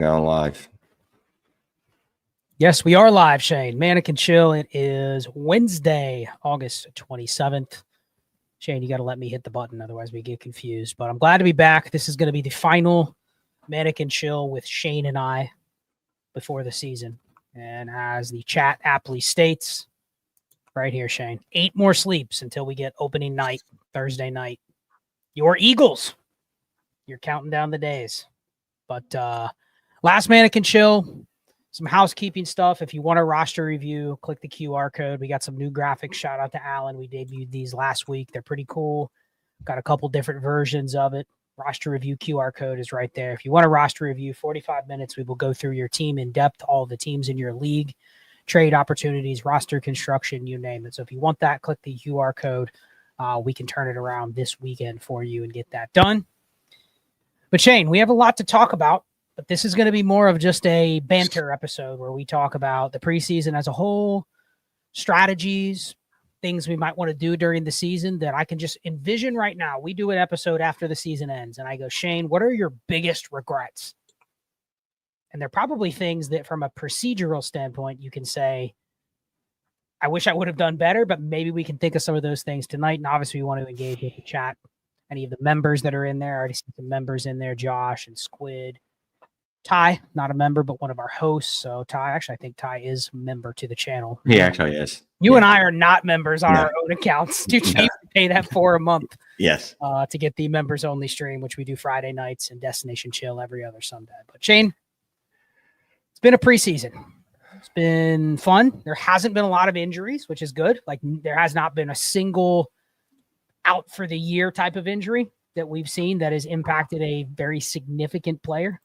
Going live. Yes, we are live, Shane. Manic and Chill. It is Wednesday, August 27th. Shane, you got to let me hit the button, otherwise we get confused. But I'm glad to be back. This is going to be the final Manic and Chill with Shane and I before the season. And as the chat aptly states, right here, Shane, 8 more sleeps until we get opening night, Thursday night. Your Eagles. You're counting down the days. But last Manic and Chill, some housekeeping stuff. If you want a roster review, click the QR code. We got some new graphics. Shout out to Alan. We debuted these last week. They're pretty cool. Got a couple different versions of it. Roster review QR code is right there. If you want a roster review, 45 minutes, we will go through your team in depth, all the teams in your league, trade opportunities, roster construction, you name it. So if you want that, click the QR code. We can turn it around this weekend for you and get that done. But Shane, we have a lot to talk about, but this is going to be more of just a banter episode where we talk about the preseason as a whole, strategies, things we might want to do during the season that I can just envision right now. We do an episode after the season ends, and I go, Shane, what are your biggest regrets? And they're probably things that from a procedural standpoint, you can say, I wish I would have done better, but maybe we can think of some of those things tonight. And obviously we want to engage with the chat. Any of the members that are in there, I already see some members in there, Josh and Squid. Ty, not a member, but one of our hosts. So Ty, actually, I think Ty is a member to the channel. He actually is. You and I are not members on our own accounts. Too cheap to pay that for a month. Yes. To get the members only stream, which we do Friday nights, and Destination Chill every other Sunday. But Shane, it's been a preseason. It's been fun. There hasn't been a lot of injuries, which is good. Like there has not been a single out for the year type of injury that we've seen that has impacted a very significant player.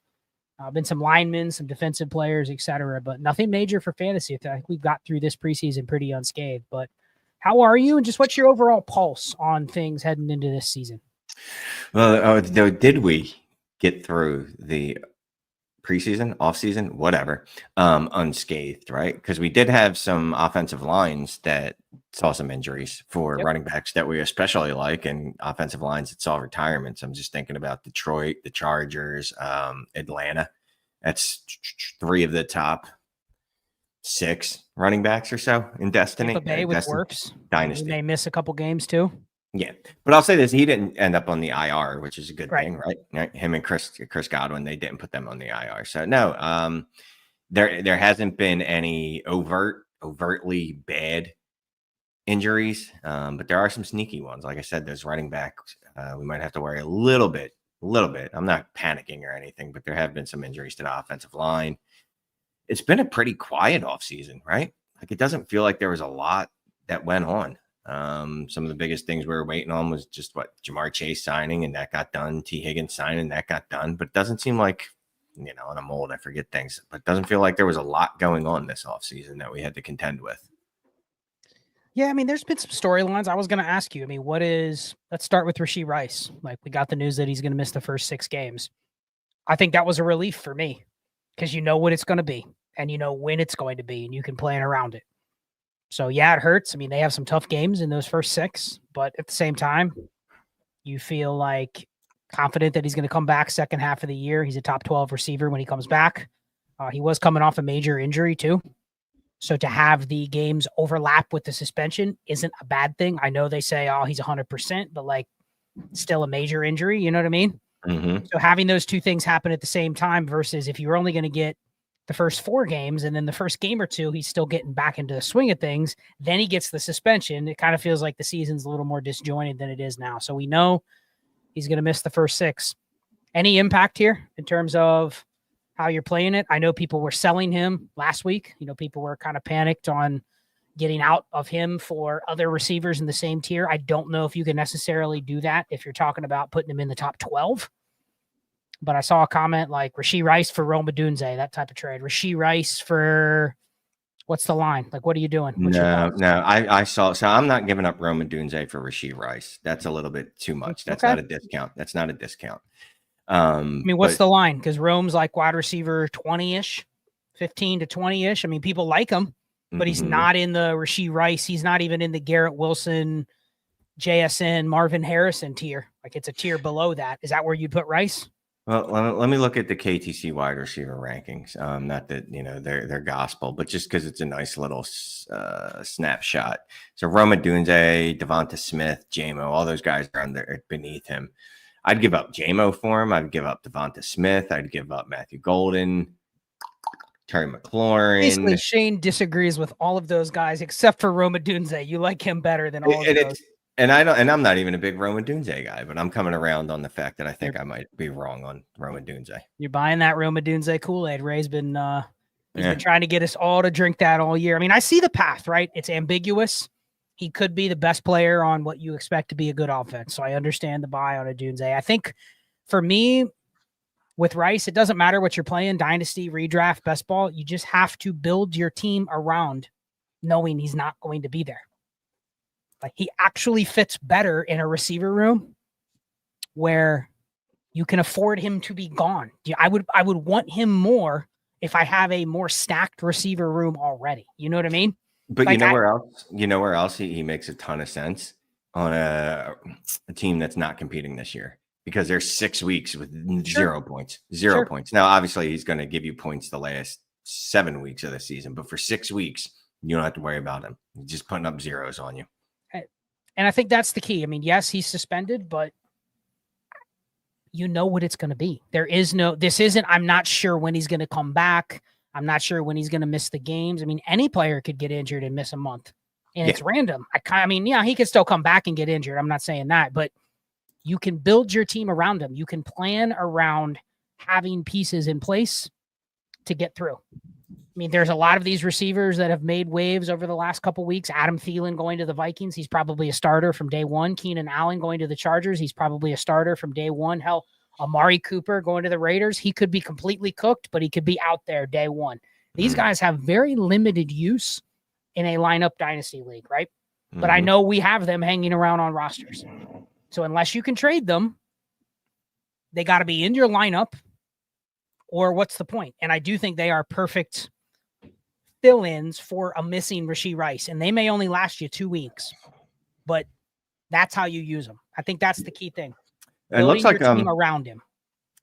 Been some linemen, some defensive players, etc., but nothing major for fantasy. I think we've got through this preseason pretty unscathed. But how are you, and just what's your overall pulse on things heading into this season? Well, did we get through the preseason, offseason, whatever, unscathed, right? Because we did have some offensive lines that saw some injuries for running backs that we especially like, and offensive lines that saw retirements. I'm just thinking about Detroit, the Chargers, Atlanta. That's 3 of the top 6 running backs or so in Destiny. Tampa Bay with Works. Dynasty. He may miss a couple games too. Yeah, but I'll say this: he didn't end up on the IR, which is a good thing, right? Him and Chris Godwin, they didn't put them on the IR. So no, there hasn't been any overtly bad injuries, but there are some sneaky ones. Like I said, those running backs, we might have to worry a little bit. I'm not panicking or anything, but there have been some injuries to the offensive line. It's been a pretty quiet offseason, right? Like it doesn't feel like there was a lot that went on. Some of the biggest things we were waiting on was just Jamar Chase signing, and that got done. T. Higgins signing, that got done. But it doesn't seem like, and I'm old, I forget things, but it doesn't feel like there was a lot going on this offseason that we had to contend with. Yeah, I mean, there's been some storylines. I was going to ask you, let's start with Rasheed Rice. Like, we got the news that he's going to miss the first 6 games. I think that was a relief for me because you know what it's going to be and you know when it's going to be and you can plan around it. So, yeah, it hurts. They have some tough games in those first 6, but at the same time, you feel like confident that he's going to come back second half of the year. He's a top 12 receiver when he comes back. He was coming off a major injury too. So to have the games overlap with the suspension isn't a bad thing. I know they say, oh, he's 100%, but still a major injury. You know what I mean? Mm-hmm. So having those 2 things happen at the same time versus if you're only going to get the first 4 games and then the first game or 2, he's still getting back into the swing of things. Then he gets the suspension. It kind of feels like the season's a little more disjointed than it is now. So we know he's going to miss the first 6. Any impact here in terms of how you're playing it? I know people were selling him last week. People were kind of panicked on getting out of him for other receivers in the same tier. I don't know if you can necessarily do that if you're talking about putting him in the top 12. But I saw a comment like Rasheed Rice for Rome Odunze, that type of trade. Rasheed Rice for what's the line? Like, what are you doing? I saw. So I'm not giving up Rome Odunze for Rasheed Rice. That's a little bit too much. That's not a discount. That's not a discount. What's the line? Because Rome's like wide receiver 20-ish, 15 to 20-ish. People like him, but he's not in the Rasheed Rice. He's not even in the Garrett Wilson, JSN, Marvin Harrison tier. Like it's a tier below that. Is that where you'd put Rice? Well, let me look at the KTC wide receiver rankings. Not that they're gospel, but just because it's a nice little snapshot. So Rome Odunze, Devonta Smith, JMO, all those guys are under beneath him. I'd give up JMO for him. I'd give up Devonta Smith. I'd give up Matthew Golden, Terry McLaurin. Basically, Shane disagrees with all of those guys except for Rome Odunze. You like him better than all of those. And I'm not even a big Rome Odunze guy, but I'm coming around on the fact that I think I might be wrong on Rome Odunze. You're buying that Rome Odunze Kool-Aid. Ray's been been trying to get us all to drink that all year. I mean, I see the path, right? It's ambiguous. He could be the best player on what you expect to be a good offense. So I understand the buy on Odunze. I think for me, with Rice, it doesn't matter what you're playing, dynasty, redraft, best ball. You just have to build your team around knowing he's not going to be there. Like, he actually fits better in a receiver room where you can afford him to be gone. I would want him more if I have a more stacked receiver room already. You know what I mean? But like, where else he makes a ton of sense on a team that's not competing this year, because there's 6 weeks with 0 points, 0 points. Now, obviously, he's going to give you points the last 7 weeks of the season, but for 6 weeks, you don't have to worry about him. He's just putting up zeros on you. And I think that's the key. I mean, yes, he's suspended, but you know what it's going to be. I'm not sure when he's going to come back. I'm not sure when he's going to miss the games. I mean, any player could get injured and miss a month, and it's random. He could still come back and get injured. I'm not saying that, but you can build your team around him. You can plan around having pieces in place to get through. I mean, there's a lot of these receivers that have made waves over the last couple of weeks. Adam Thielen going to the Vikings. He's probably a starter from day one. Keenan Allen going to the Chargers. He's probably a starter from day one. Hell, Amari Cooper going to the Raiders. He could be completely cooked, but he could be out there day one. These guys have very limited use in a lineup dynasty league, right? But I know we have them hanging around on rosters. So unless you can trade them, they got to be in your lineup, or what's the point? And I do think they are perfect fill-ins for a missing Rasheed Rice, and they may only last you 2 weeks, but that's how you use them. I think that's the key thing. It looks like team around him.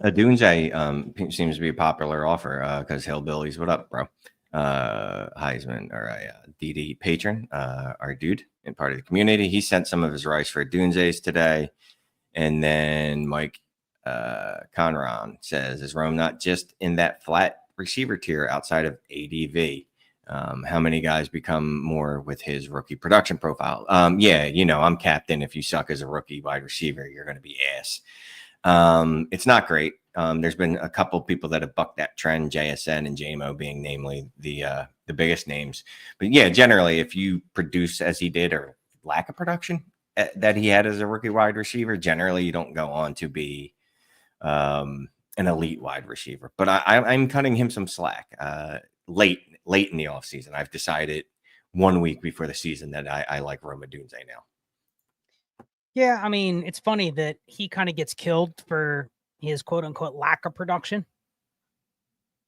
Odunze seems to be a popular offer because Hillbillies, what up, bro? Heisman or a DD patron, our dude and part of the community. He sent some of his rice for Odunze's today, and then Mike Conron says, "Is Rome not just in that flat receiver tier outside of ADV? How many guys become more with his rookie production profile?" I'm captain. If you suck as a rookie wide receiver, you're going to be ass. It's not great. There's been a couple people that have bucked that trend, JSN and JMO being namely the biggest names. But yeah, generally, if you produce as he did or lack of production that he had as a rookie wide receiver, generally you don't go on to be an elite wide receiver. But I'm cutting him some slack late in the offseason. I've decided 1 week before the season that I like Rome Odunze now. Yeah, I mean, it's funny that he kind of gets killed for his quote-unquote lack of production,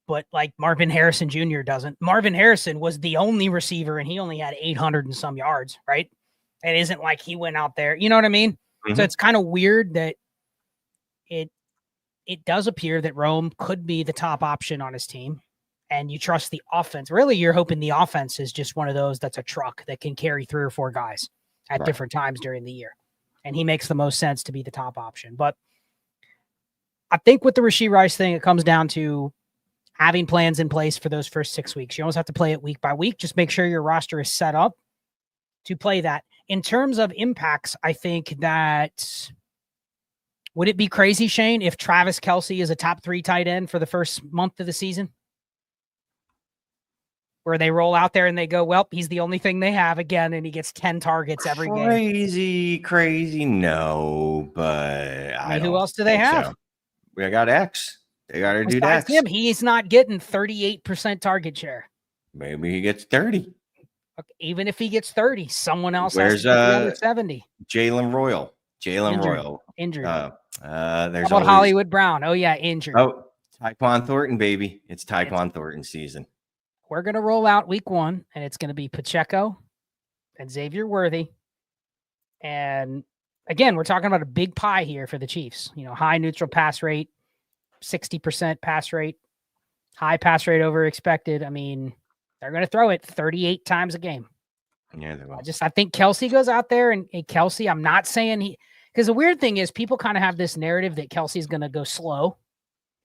but like Marvin Harrison Jr. doesn't. Marvin Harrison was the only receiver, and he only had 800 and some yards, right? It isn't like he went out there. You know what I mean? Mm-hmm. So it's kind of weird that it does appear that Rome could be the top option on his team, and you trust the offense. Really, you're hoping the offense is just one of those that's a truck that can carry 3 or 4 guys at different times during the year. And he makes the most sense to be the top option. But I think with the Rasheed Rice thing, it comes down to having plans in place for those first 6 weeks. You almost have to play it week by week. Just make sure your roster is set up to play that. In terms of impacts, I think that would it be crazy, Shane, if Travis Kelce is a top 3 tight end for the first month of the season? Where they roll out there and they go, well, he's the only thing they have again, and he gets 10 targets every game. Crazy. No, but I mean, who else do they have? So. We got X. They got to do that. He's not getting 38% target share. Maybe he gets 30. Okay, even if he gets 30, someone else has to get the other 70. Jalen Royal. Injured. There's How about Hollywood Brown? Oh, yeah, injured. Oh, Tyquan Thornton, baby. It's Tyquan Thornton season. We're going to roll out week 1, and it's going to be Pacheco and Xavier Worthy. And again, we're talking about a big pie here for the Chiefs. High neutral pass rate. 60% pass rate, high pass rate over expected. I mean, they're going to throw it 38 times a game. Yeah, they will. I think Kelsey goes out there and Kelsey, I'm not saying because the weird thing is people kind of have this narrative that Kelsey's going to go slow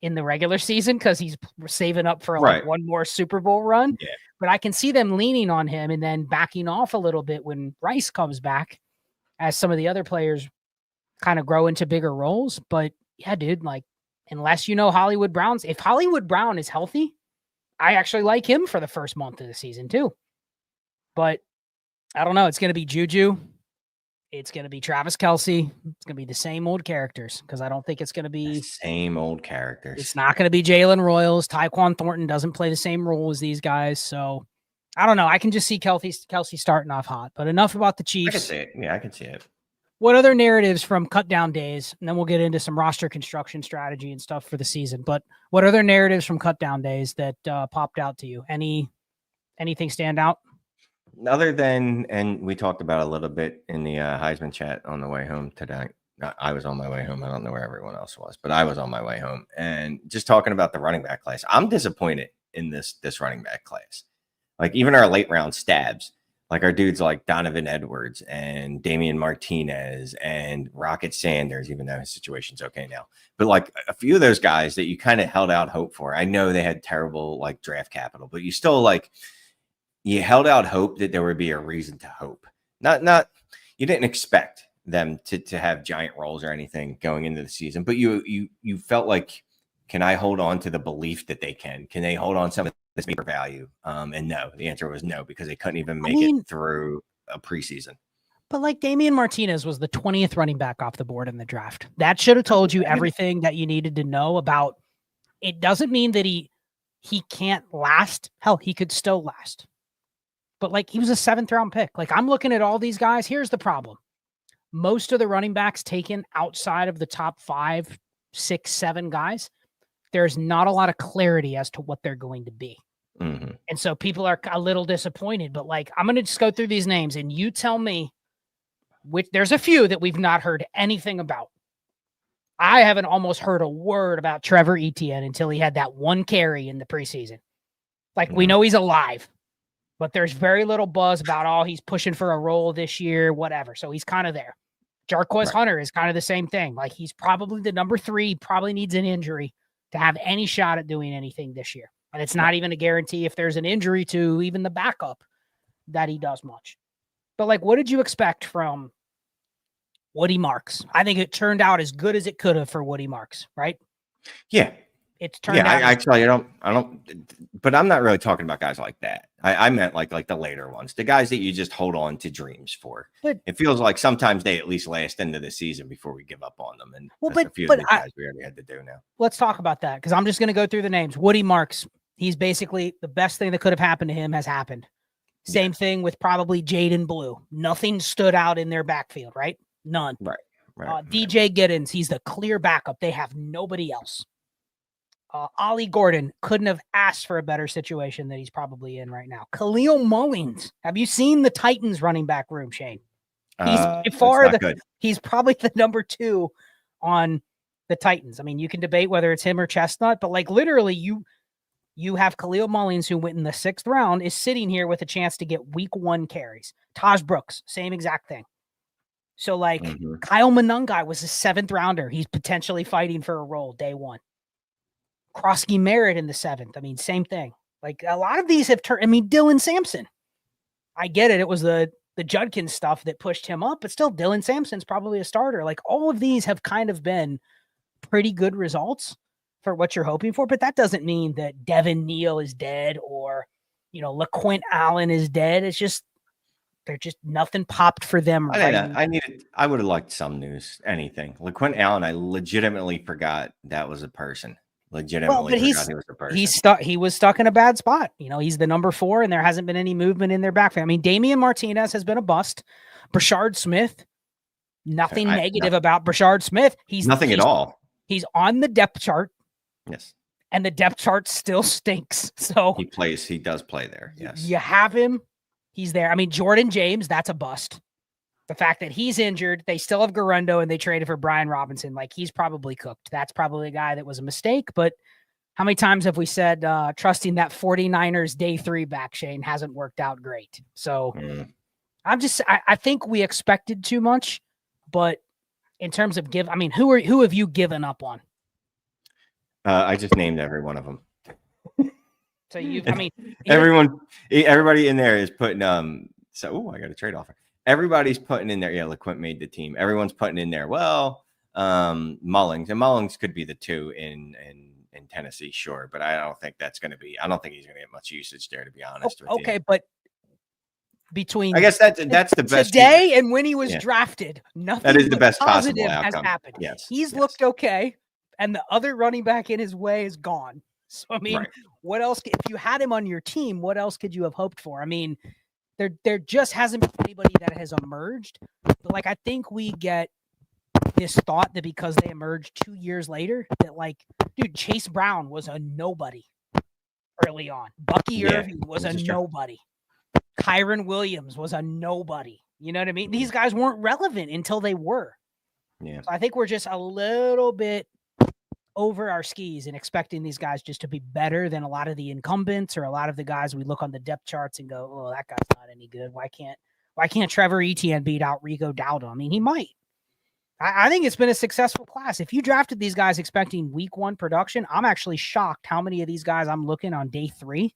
in the regular season because he's saving up for like one more Super Bowl run. Yeah. But I can see them leaning on him and then backing off a little bit when Rice comes back as some of the other players kind of grow into bigger roles. But yeah, dude, like unless Hollywood Brown's, if Hollywood Brown is healthy, I actually like him for the first month of the season too. But I don't know. It's going to be Juju. It's going to be Travis Kelce. It's going to be the same old characters because I don't think it's going to be the same old characters. It's not going to be Jalen Royals. Tyquan Thornton doesn't play the same role as these guys. So I don't know. I can just see Kelce starting off hot, but enough about the Chiefs. I can see it. Yeah, I can see it. What other narratives from cut down days? And then we'll get into some roster construction strategy and stuff for the season. But what other narratives from cut down days that popped out to you? Anything stand out? Other than, and we talked about a little bit in the Heisman chat on the way home today. I was on my way home. I don't know where everyone else was, but I was on my way home and just talking about the running back class. I'm disappointed in this running back class. Like even our late round stabs, like our dudes like Donovan Edwards and Damian Martinez and Rocket Sanders, even though his situation's okay now. But like a few of those guys that you kind of held out hope for. I know they had terrible like draft capital, but you still like, you held out hope that there would be a reason to hope. Not you didn't expect them to have giant roles or anything going into the season, but you felt like, can I hold on to the belief that they can? Can they hold on some of this paper value? And no, the answer was no, because they couldn't even make it through a preseason. But like Damian Martinez was the 20th running back off the board in the draft. That should have told you everything that you needed to know about. It doesn't mean that he can't last. Hell, he could still last. But like he was a 7th round pick. Like I'm looking at all these guys. Here's the problem. Most of the running backs taken outside of the top 5, 6, 7 guys, there's not a lot of clarity as to what they're going to be. Mm-hmm. And so people are a little disappointed, but like, I'm going to just go through these names and you tell me which there's a few that we've not heard anything about. I haven't almost heard a word about Trevor Etienne until he had that one carry in the preseason. Like we know he's alive. But there's very little buzz about, he's pushing for a role this year, whatever. So he's kind of there. Jarquez Hunter is kind of the same thing. Like he's probably the number 3, probably needs an injury to have any shot at doing anything this year. And it's not even a guarantee if there's an injury to even the backup that he does much. But like, what did you expect from Woody Marks? I think it turned out as good as it could have for Woody Marks, right? Yeah. It's turned out. I don't, but I'm not really talking about guys like that. I meant like the later ones, the guys that you just hold on to dreams for. But it feels like sometimes they at least last into the season before we give up on them. And a few of these guys we already had to do now. Let's talk about that because I'm just going to go through the names. Woody Marks, he's basically the best thing that could have happened to him has happened. Same thing with probably Jaden Blue. Nothing stood out in their backfield, right? None. Right. DJ Giddens, he's the clear backup. They have nobody else. Ollie Gordon couldn't have asked for a better situation that he's probably in right now. Khalil Mullins. Have you seen the Titans running back room, Shane? He's probably the number 2 on the Titans. I mean, you can debate whether it's him or Chestnut, but like literally you have Khalil Mullins, who went in the 6th round, is sitting here with a chance to get week 1 carries. Taj Brooks, same exact thing. So like Kyle Monangai was a 7th rounder. He's potentially fighting for a role day 1. Krosky Merritt in the 7th. I mean, same thing. Like a lot of these have turned. I mean, Dylan Sampson. I get it. It was the Judkins stuff that pushed him up, but still, Dylan Sampson's probably a starter. Like all of these have kind of been pretty good results for what you're hoping for. But that doesn't mean that Devin Neal is dead or LaQuint Allen is dead. It's just they're just nothing popped for them. I would have liked some news. Anything. LaQuint Allen. I legitimately forgot that was a person. Legitimately, he was a person. He was stuck in a bad spot. He's the number 4, and there hasn't been any movement in their backfield. I mean, Damian Martinez has been a bust. Brashard Smith, nothing negative about Brashard Smith. He's nothing at all. He's on the depth chart. Yes, and the depth chart still stinks. So he does play there. Yes, you have him. He's there. I mean, Jordan James, that's a bust. The fact that he's injured, they still have Garundo, and they traded for Brian Robinson. Like, he's probably cooked. That's probably a guy that was a mistake. But how many times have we said trusting that 49ers day 3 back, Shane, hasn't worked out great? So I think we expected too much, but in terms of who have you given up on? I just named every one of them. So everybody in there is putting I got a trade offer. Everybody's putting in there. Yeah, LeQuint made the team. Everyone's putting in there. Well, Mullings, and Mullings could be the 2 in Tennessee, sure, but I don't think he's going to get much usage there, to be honest with you. Okay, but between I guess that's the best today and when he was drafted, nothing that is the best positive possible has outcome. happened. Yes, he's looked okay, and the other running back in his way is gone. So what else? If you had him on your team, what else could you have hoped for? I mean, there just hasn't been anybody that has emerged. But like, I think we get this thought that because they emerged 2 years later, that like, dude, Chase Brown was a nobody early on. Bucky Irving was a nobody. Kyron Williams was a nobody. You know what I mean? These guys weren't relevant until they were. Yeah. So I think we're just a little bit over our skis and expecting these guys just to be better than a lot of the incumbents or a lot of the guys we look on the depth charts and go, oh, that guy's not any good. Why can't Trevor Etienne beat out Rico Dowdle? I mean, he might. I think it's been a successful class. If you drafted these guys expecting week 1 production, I'm actually shocked how many of these guys I'm looking on day 3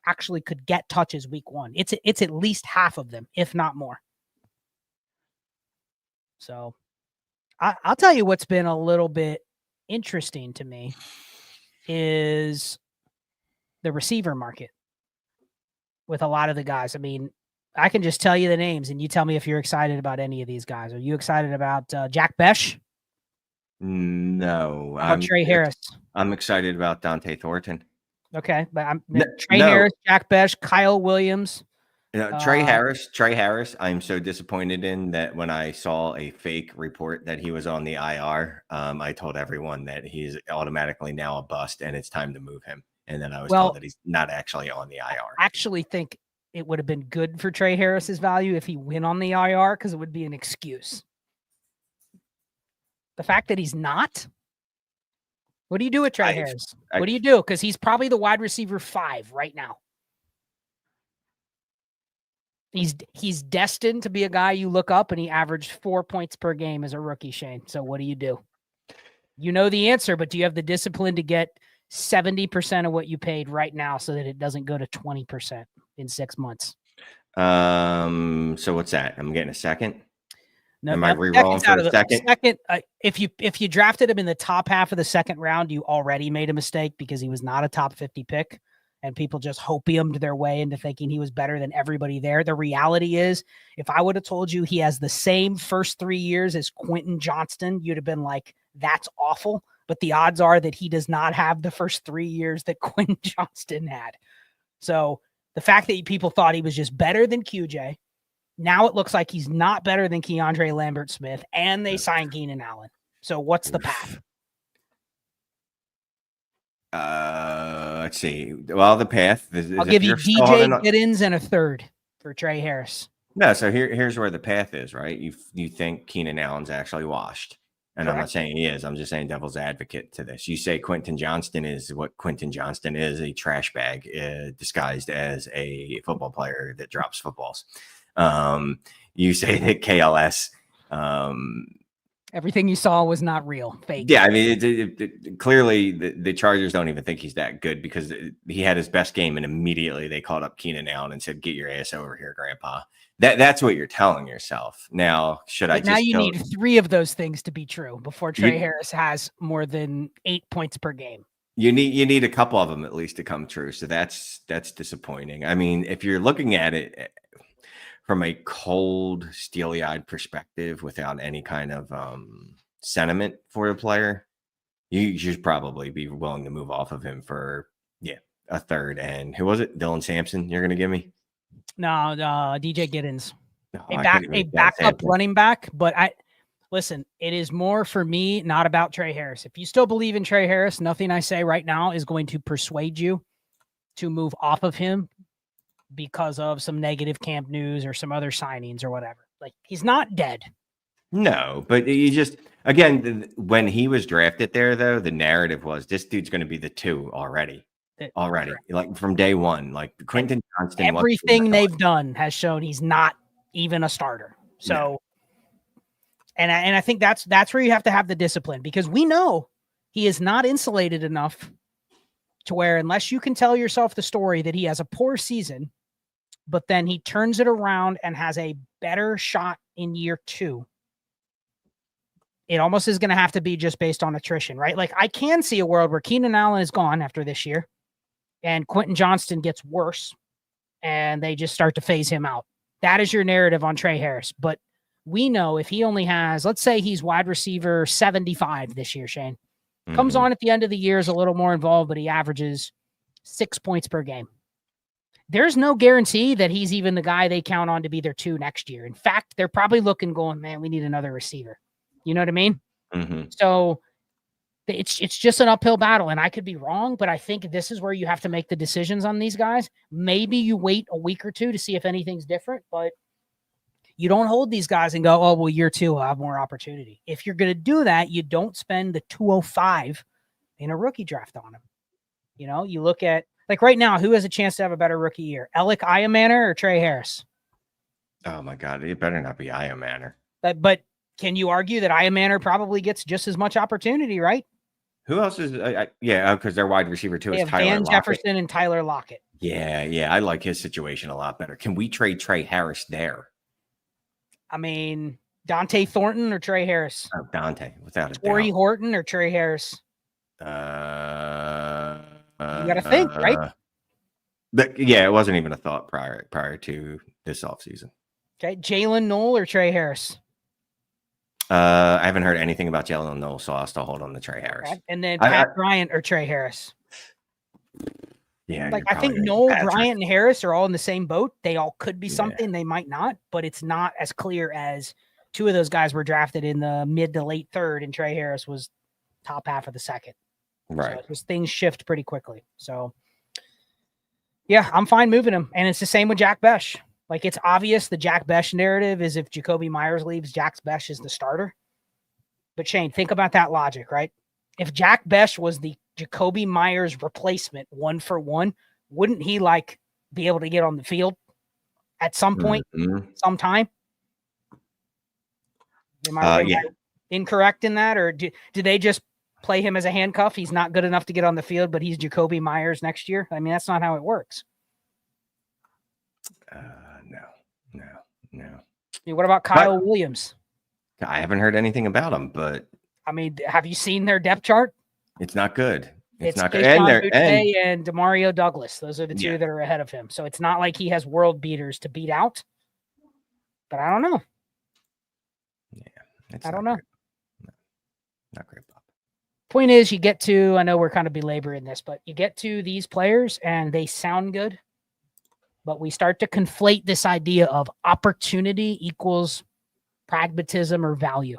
actually could get touches week 1. It's at least half of them, if not more. So I'll tell you what's been a little bit interesting to me is the receiver market with a lot of the guys. I mean, I can just tell you the names and you tell me if you're excited about any of these guys. Are you excited about Jack Besh? No. I'm Trey Harris. I'm excited about Dante Thornton. Okay, but Harris, Jack Besh, Kyle Williams. Trey Harris, I'm so disappointed in that when I saw a fake report that he was on the IR, I told everyone that he's automatically now a bust and it's time to move him. And then I was told that he's not actually on the IR. I actually think it would have been good for Trey Harris's value if he went on the IR because it would be an excuse. The fact that he's not, what do you do with Trey Harris? What do you do? Because he's probably the wide receiver 5 right now. He's destined to be a guy you look up, and he averaged 4 points per game as a rookie, Shane. So what do? You know the answer, but do you have the discipline to get 70% of what you paid right now so that it doesn't go to 20% in 6 months? So what's that? I'm getting a second. No, am I re-rolling for a second? If you drafted him in the top half of the second round, you already made a mistake because he was not a top 50 pick. And people just hopiumed their way into thinking he was better than everybody there. The reality is, if I would have told you he has the same first 3 years as Quentin Johnston, you'd have been like, that's awful. But the odds are that he does not have the first 3 years that Quentin Johnston had. So the fact that people thought he was just better than QJ, now it looks like he's not better than Keandre Lambert-Smith, and they signed Keenan Allen. So what's the path? Let's see. Well, the path is I'll give you DJ Giddens and a third for Trey Harris. No, so here's where the path is, right? You think Keenan Allen's actually washed. And correct. I'm not saying he is. I'm just saying devil's advocate to this. You say Quentin Johnston is what Quentin Johnston is, a trash bag disguised as a football player that drops footballs. You say that KLS everything you saw was not real, fake. Yeah, I mean, clearly the Chargers don't even think he's that good because he had his best game and immediately they called up Keenan Allen and said, "Get your ass over here, Grandpa." That's what you're telling yourself. Now, now you need 3 of those things to be true before Trey Harris has more than 8 points per game. You need a couple of them at least to come true. So that's disappointing. I mean, if you're looking at it from a cold, steely-eyed perspective without any kind of sentiment for the player, you should probably be willing to move off of him for, a third. And who was it? Dylan Sampson you're going to give me? No, DJ Giddens. A backup running back. But listen, it is more for me not about Trey Harris. If you still believe in Trey Harris, nothing I say right now is going to persuade you to move off of him because of some negative camp news or some other signings or whatever. Like, he's not dead. No, but you just, again, when he was drafted there, though, the narrative was this dude's going to be the 2 already. Like from day one. Like Quentin Johnston. Everything they've done has shown he's not even a starter. So, no. and I think that's where you have to have the discipline, because we know he is not insulated enough to where, unless you can tell yourself the story that he has a poor season, but then he turns it around and has a better shot in year 2, it almost is going to have to be just based on attrition, right? Like, I can see a world where Keenan Allen is gone after this year and Quentin Johnston gets worse and they just start to phase him out. That is your narrative on Trey Harris. But we know if he only has, let's say he's wide receiver 75 this year, Shane, comes on at the end of the year, is a little more involved, but he averages 6 points per game. There's no guarantee that he's even the guy they count on to be their 2 next year. In fact, they're probably looking, going, man, we need another receiver. You know what I mean? So it's just an uphill battle, and I could be wrong, but I think this is where you have to make the decisions on these guys. Maybe you wait a week or 2 to see if anything's different, but you don't hold these guys and go, oh, well, year 2 will have more opportunity. If you're going to do that, you don't spend the 205 in a rookie draft on him. You know, you look at, like right now, who has a chance to have a better rookie year? Alec Iamaner or Trey Harris? Oh my God, it better not be Iamaner. But can you argue that Iamaner probably gets just as much opportunity, right? Who else is? Because their wide receiver too is Tyler Van Lockett. Jefferson and Tyler Lockett. Yeah, I like his situation a lot better. Can we trade Trey Harris there? I mean, Dante Thornton or Trey Harris? Oh, Dante, without a doubt. Torrey Horton or Trey Harris? You got to think, right? But yeah, it wasn't even a thought prior to this offseason. Okay, Jalen Noel or Trey Harris? I haven't heard anything about Jalen Noel, so I'll still hold on to Trey Harris. Okay. And then Pat Bryant or Trey Harris? Yeah, like I think Noel, Bryant, and Harris are all in the same boat. They all could be something. They might not, but it's not as clear as 2 of those guys were drafted in the mid to late 3rd, and Trey Harris was top half of the 2nd. Right. So things shift pretty quickly. So, yeah, I'm fine moving him. And it's the same with Jack Besh. Like, it's obvious the Jack Besh narrative is if Jacoby Myers leaves, Jack Besh is the starter. But Shane, think about that logic, right? If Jack Besh was the Jacoby Myers replacement 1-for-1, wouldn't he be able to get on the field at some point, sometime? Am I incorrect in that? Or do they just play him as a handcuff? He's not good enough to get on the field, but he's Jacoby Myers next year. I mean, that's not how it works. No. What about Kyle Williams? I haven't heard anything about him, but I mean, have you seen their depth chart? It's not good. It's not good. And Demario Douglas. Those are the 2 that are ahead of him. So it's not like he has world beaters to beat out. But I don't know. Yeah. I don't know. No, not great, Bob. Point is, you get to, I know we're kind of belaboring this, but you get to these players and they sound good. But we start to conflate this idea of opportunity equals pragmatism or value.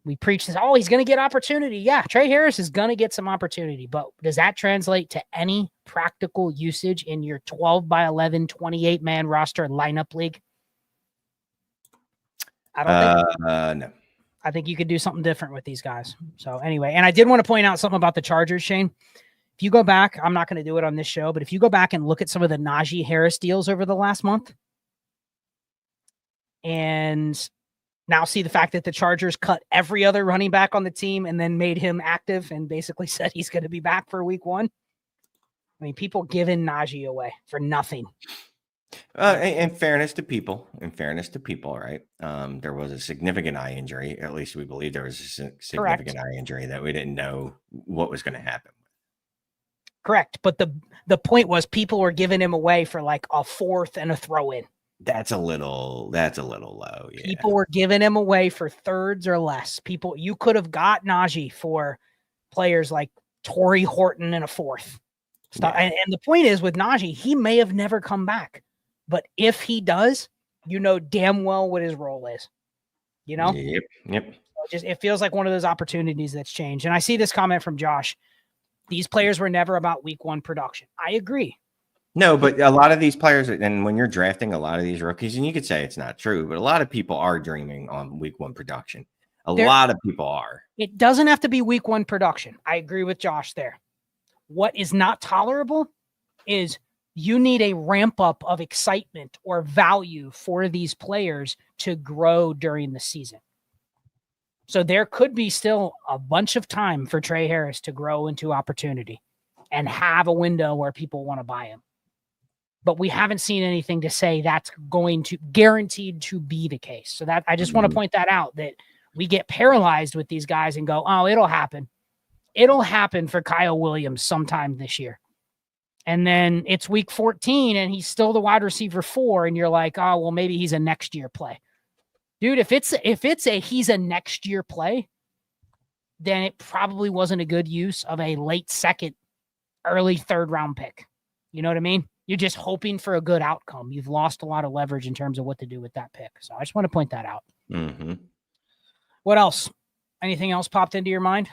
We preach this, he's going to get opportunity. Yeah, Trey Harris is going to get some opportunity, but does that translate to any practical usage in your 12 by 11, 28-man roster lineup league? I don't think so. No. I think you could do something different with these guys. So anyway, and I did want to point out something about the Chargers, Shane. If you go back, I'm not going to do it on this show, but if you go back and look at some of the Najee Harris deals over the last month, and now see the fact that the Chargers cut every other running back on the team and then made him active and basically said he's going to be back for week 1. I mean, people giving Najee away for nothing. In fairness to people, right? There was a significant eye injury. At least we believe there was a significant eye injury that we didn't know what was going to happen. Correct. But the point was people were giving him away for like a 4th and a throw in. That's a little low. Yeah. People were giving him away for 3rds or less. You could have got Najee for players like Torrey Horton in a 4th. Yeah. And the point is with Najee, he may have never come back. But if he does, you know damn well what his role is. You know? Yep. It feels like one of those opportunities that's changed. And I see this comment from Josh. These players were never about week 1 production. I agree. No, but a lot of these players, and when you're drafting a lot of these rookies, and you could say it's not true, but a lot of people are dreaming on week one production. A lot of people are. It doesn't have to be week one production. I agree with Josh there. What is not tolerable is you need a ramp up of excitement or value for these players to grow during the season. So there could be still a bunch of time for Trey Harris to grow into opportunity and have a window where people want to buy him. But we haven't seen anything to say that's going to guaranteed to be the case. So that I just want to point that out, that we get paralyzed with these guys and go, oh, it'll happen. It'll happen for Kyle Williams sometime this year. And then it's week 14 and he's still the wide receiver 4. And you're like, oh, well, maybe he's a next year play. Dude, if he's a next year play, then it probably wasn't a good use of a late second, early third round pick. You know what I mean? You're just hoping for a good outcome. You've lost a lot of leverage in terms of what to do with that pick. So I just want to point that out. Mm-hmm. What else? Anything else popped into your mind?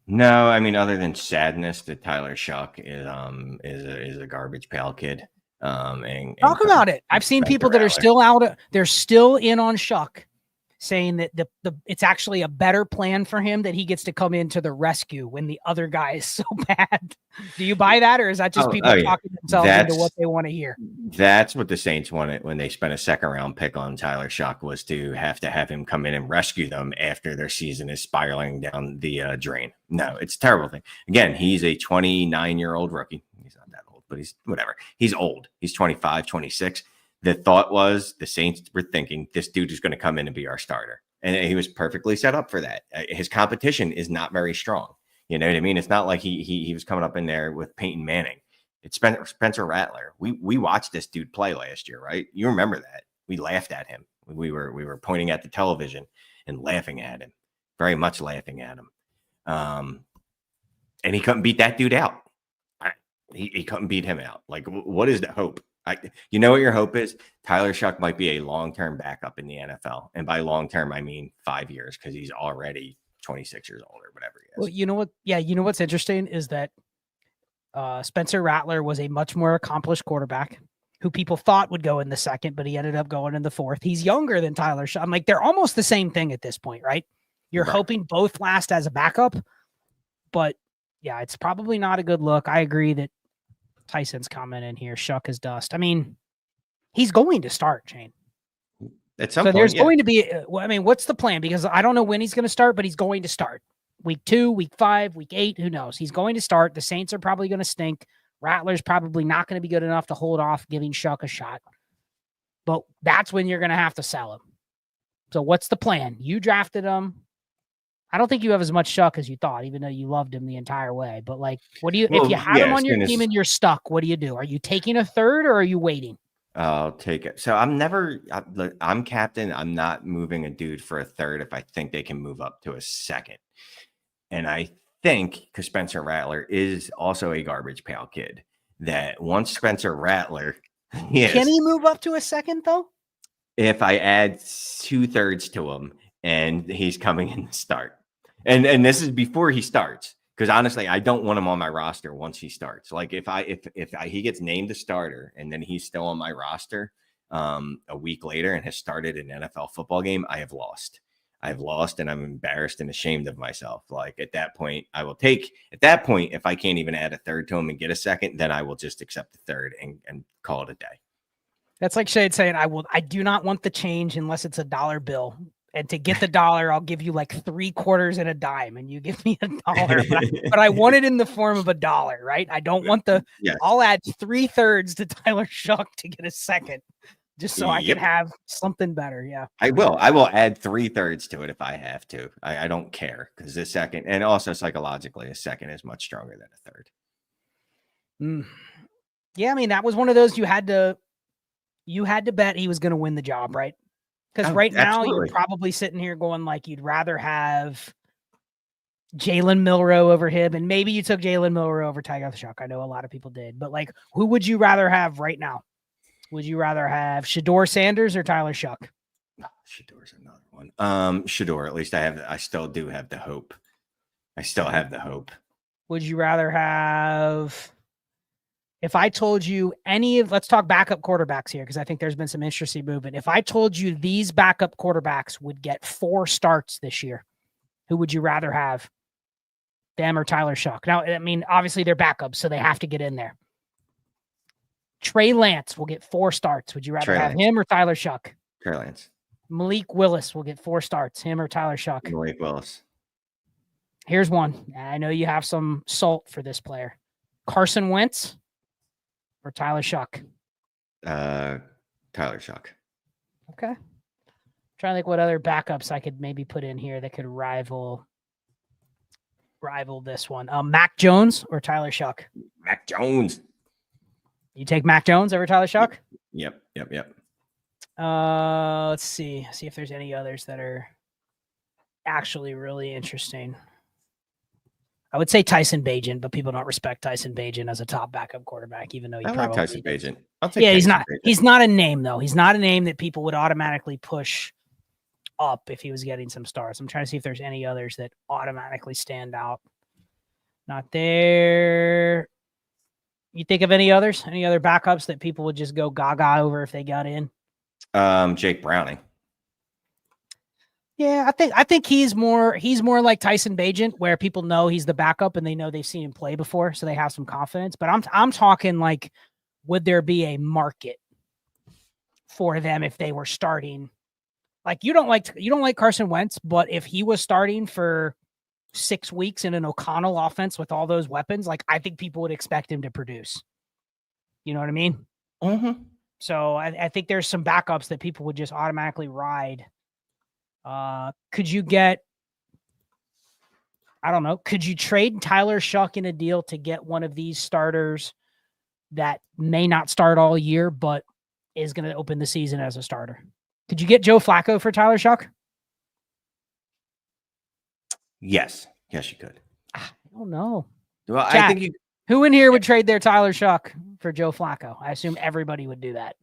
No, I mean, other than sadness that Tyler Shough is a garbage pail kid. And talk about it. I've seen people that are still out. They're still in on Shough, saying that the it's actually a better plan for him that he gets to come into the rescue when the other guy is so bad. Do you buy that, or is that just people talking themselves into what they want to hear? That's what the Saints wanted when they spent a second round pick on Tyler Shough, was to have him come in and rescue them after their season is spiraling down the drain. No, it's a terrible thing. Again, he's a 29-year-old rookie. He's not that old, but he's whatever. He's old. He's 25, 26. The thought was the Saints were thinking this dude is going to come in and be our starter. And he was perfectly set up for that. His competition is not very strong. You know what I mean? It's not like he was coming up in there with Peyton Manning. It's Spencer Rattler. We watched this dude play last year, right? You remember that. We laughed at him. We were pointing at the television and laughing at him, very much laughing at him. And he couldn't beat that dude out. He couldn't beat him out. Like, what is the hope? You know what your hope is? Tyler Shough might be a long-term backup in the NFL. And by long-term, I mean 5 years, because he's already 26 years old or whatever he is. Well, you know what? Yeah, you know what's interesting is that Spencer Rattler was a much more accomplished quarterback who people thought would go in the second, but he ended up going in the fourth. He's younger than Tyler Shough. I'm like, they're almost the same thing at this point, right? You're hoping both last as a backup, but yeah, it's probably not a good look. I agree that Tyson's comment in here, Shough is dust. I mean, he's going to start, Shane. At some point, there's going to be, I mean, what's the plan? Because I don't know when he's going to start, but he's going to start. Week 2, week 5, week 8, who knows? He's going to start. The Saints are probably going to stink. Rattler's probably not going to be good enough to hold off giving Shough a shot. But that's when you're going to have to sell him. So what's the plan? You drafted him. I don't think you have as much Shough as you thought, even though you loved him the entire way. But like, what do you, if you had him on your team and you're stuck, what do you do? Are you taking a third or are you waiting? I'll take it. So I'm captain. I'm not moving a dude for a third if I think they can move up to a second. And I think, because Spencer Rattler is also a garbage pail kid, that once Spencer Rattler, can he move up to a second though? If I add 2/3 to him and he's coming in to start. And this is before he starts, because honestly, I don't want him on my roster once he starts. Like if he gets named a starter and then he's still on my roster a week later and has started an NFL football game, I have lost. I've lost, and I'm embarrassed and ashamed of myself. Like at that point, if I can't even add a third to him and get a second, then I will just accept the third and call it a day. That's like Shade saying, I do not want the change unless it's a dollar bill. And to get the dollar, I'll give you like 3/4 and a dime, and you give me $1. But I want it in the form of $1, right? I don't want I'll add 3/3 to Tyler Shough to get a second, just so I can have something better. Yeah, I will add 3/3 to it if I have to. I don't care, because the second, and also psychologically, a second is much stronger than a third. Yeah, I mean, that was one of those you had to bet he was going to win the job, right? Because now you're probably sitting here going like you'd rather have Jalen Milroe over him, and maybe you took Jalen Milroe over Tyler Shough. I know a lot of people did, but like, who would you rather have right now? Would you rather have Shedeur Sanders or Tyler Shough? Shedor's another one. Shedeur, at least I still do have the hope. I still have the hope. would you rather have? If I told you let's talk backup quarterbacks here, because I think there's been some interesting movement. If I told you these backup quarterbacks would get 4 starts this year, who would you rather have? Them or Tyler Shough? Now, I mean, obviously they're backups, so they have to get in there. Trey Lance will get 4 starts. Would you rather have him or Tyler Shough? Trey Lance. Malik Willis will get 4 starts. Him or Tyler Shough? Malik Willis. Here's one. I know you have some salt for this player. Carson Wentz or Tyler Shough? Tyler Shough. Okay. I'm trying to think what other backups I could maybe put in here that could rival this one. Mac Jones or Tyler Shough? Mac Jones. You take Mac Jones over Tyler Shough? Yep. Let's see if there's any others that are actually really interesting. I would say Tyson Bagent, but people don't respect Tyson Bagent as a top backup quarterback, even though I like Tyson Bagent. He's not a name though. He's not a name that people would automatically push up if he was getting some stars. I'm trying to see if there's any others that automatically stand out. Not there. You think of any others? Any other backups that people would just go gaga over if they got in? Jake Browning. Yeah, I think he's more like Tyson Bagent, where people know he's the backup and they know they've seen him play before, so they have some confidence. But I'm talking like, would there be a market for them if they were starting? Like you don't like Carson Wentz, but if he was starting for 6 weeks in an O'Connell offense with all those weapons, like I think people would expect him to produce. You know what I mean? Mm-hmm. So I think there's some backups that people would just automatically ride. Could you get, I don't know, could you trade Tyler Shough in a deal to get one of these starters that may not start all year, but is going to open the season as a starter? Could you get Joe Flacco for Tyler Shough? Yes, you could. I don't know. Well, Jack, I think who in here would trade their Tyler Shough for Joe Flacco? I assume everybody would do that.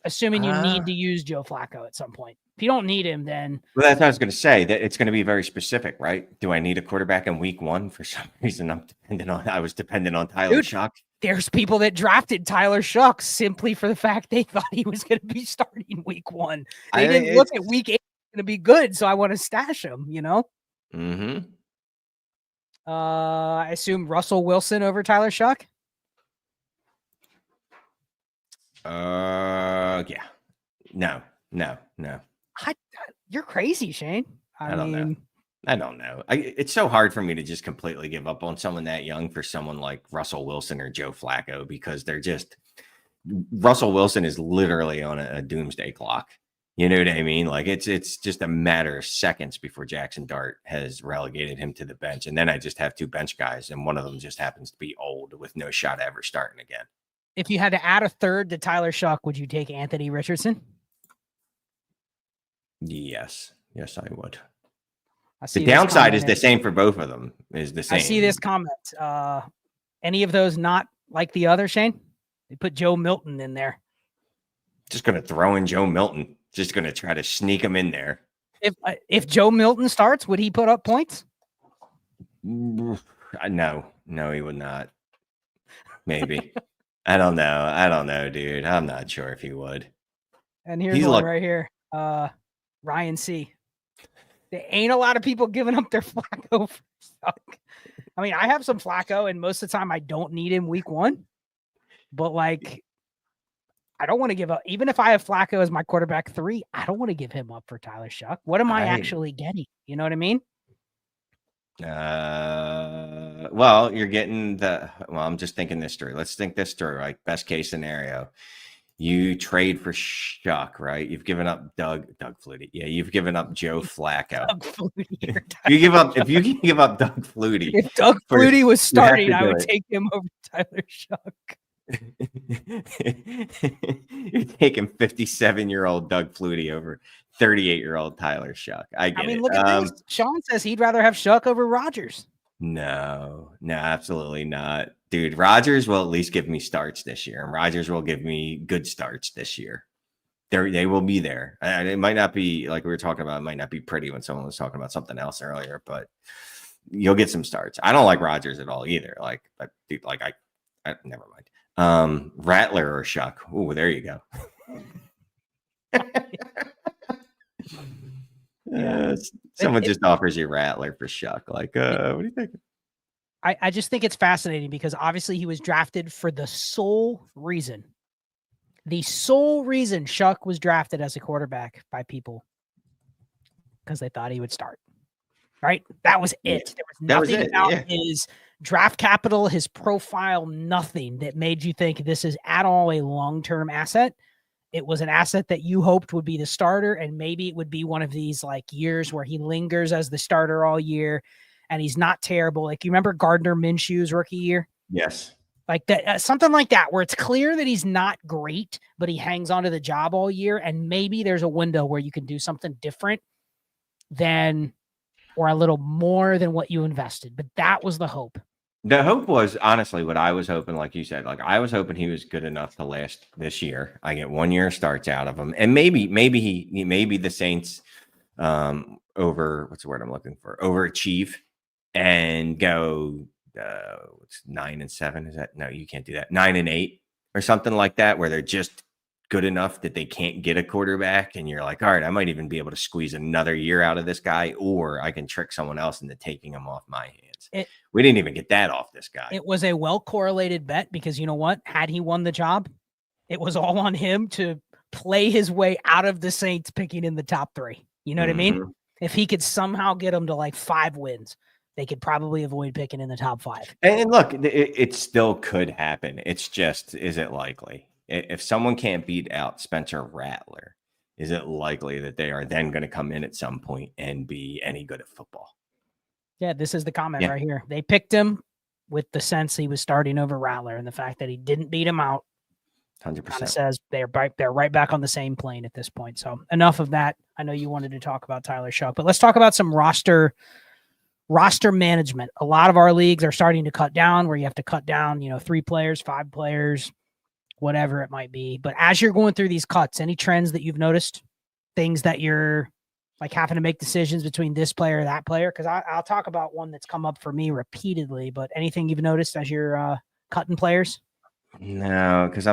Assuming you need to use Joe Flacco at some point. If you don't need him, then... Well, that's what I was going to say. That it's going to be very specific, right? Do I need a quarterback in week 1? For some reason, I was dependent on Tyler Shough. There's people that drafted Tyler Shough simply for the fact they thought he was going to be starting week 1. They didn't look at week 8 going to be good, so I want to stash him, you know? Mm-hmm. I assume Russell Wilson over Tyler Shough? Yeah. No. You're crazy, Shane. I don't know. It's so hard for me to just completely give up on someone that young for someone like Russell Wilson or Joe Flacco, because Russell Wilson is literally on a doomsday clock. You know what I mean? Like it's just a matter of seconds before Jackson Dart has relegated him to the bench. And then I just have 2 bench guys, and one of them just happens to be old with no shot at ever starting again. If you had to add a third to Tyler Shough, would you take Anthony Richardson? Yes, I would. The downside is the same for both of them. Is the same. I see this comment. Any of those not like the other, Shane? They put Joe Milton in there. Just going to throw in Joe Milton. Just going to try to sneak him in there. If Joe Milton starts, would he put up points? No, he would not. Maybe. I don't know, dude. I'm not sure if he would. And here's one right here. Ryan C. There ain't a lot of people giving up their Flacco for Shough. I mean, I have some Flacco, and most of the time I don't need him week 1. But like, I don't want to give up. Even if I have Flacco as my quarterback 3, I don't want to give him up for Tyler Shough. What am I actually getting? You know what I mean? Well, you're getting I'm just thinking this through. Let's think this through. Like, best case scenario, you trade for Shough, right? You've given up Doug Flutie. Yeah, you've given up Joe Flacco. If you can give up Doug Flutie. If Doug Flutie was starting, I would take him over Tyler Shough. You're taking 57-year-old Doug Flutie over 38-year-old Tyler Shough. I mean, look at this. Sean says he'd rather have Shough over Rodgers. No, absolutely not. Dude, Rodgers will at least give me starts this year, and Rodgers will give me good starts this year. They will be there. And it might not be, like we were talking about, it might not be pretty when someone was talking about something else earlier, but you'll get some starts. I don't like Rodgers at all either. Like, I never mind. Rattler or Shough. Oh, there you go. Someone just offers you Rattler for Shough. Like, what do you think? I just think it's fascinating because obviously he was drafted for the sole reason Shough was drafted as a quarterback by people because they thought he would start. Right? That was it. There was nothing about his draft capital, his profile, nothing that made you think this is at all a long-term asset. It was an asset that you hoped would be the starter, and maybe it would be one of these like years where he lingers as the starter all year and he's not terrible. Like, you remember Gardner Minshew's rookie year? Yes. Like that, something like that, where it's clear that he's not great, but he hangs on to the job all year. And maybe there's a window where you can do something different than, or a little more than what you invested. But that was the hope. The hope was honestly what I was hoping, like you said, like I was hoping he was good enough to last this year. I get 1 year starts out of him, and maybe the Saints overachieve and go 9-7. Is that no? You can't do that. 9-8 or something like that, where they're just good enough that they can't get a quarterback, and you're like, all right, I might even be able to squeeze another year out of this guy, or I can trick someone else into taking him off my hands. We didn't even get that off this guy. It was a well-correlated bet because you know what? Had he won the job, it was all on him to play his way out of the Saints picking in the top 3. You know what I mean? If he could somehow get them to like 5 wins, they could probably avoid picking in the top 5. And look, it still could happen. It's just, is it likely? If someone can't beat out Spencer Rattler, is it likely that they are then going to come in at some point and be any good at football? Yeah, this is the comment right here. They picked him with the sense he was starting over Rattler, and the fact that he didn't beat him out 100% says they're right back on the same plane at this point. So enough of that. I know you wanted to talk about Tyler Shough, but let's talk about some roster management. A lot of our leagues are starting to cut down, where you have to cut down, 3 players, 5 players, whatever it might be. But as you're going through these cuts, any trends that you've noticed, things that you're like having to make decisions between this player or that player? Because I'll talk about one that's come up for me repeatedly, but anything you've noticed as you're cutting players? No, because I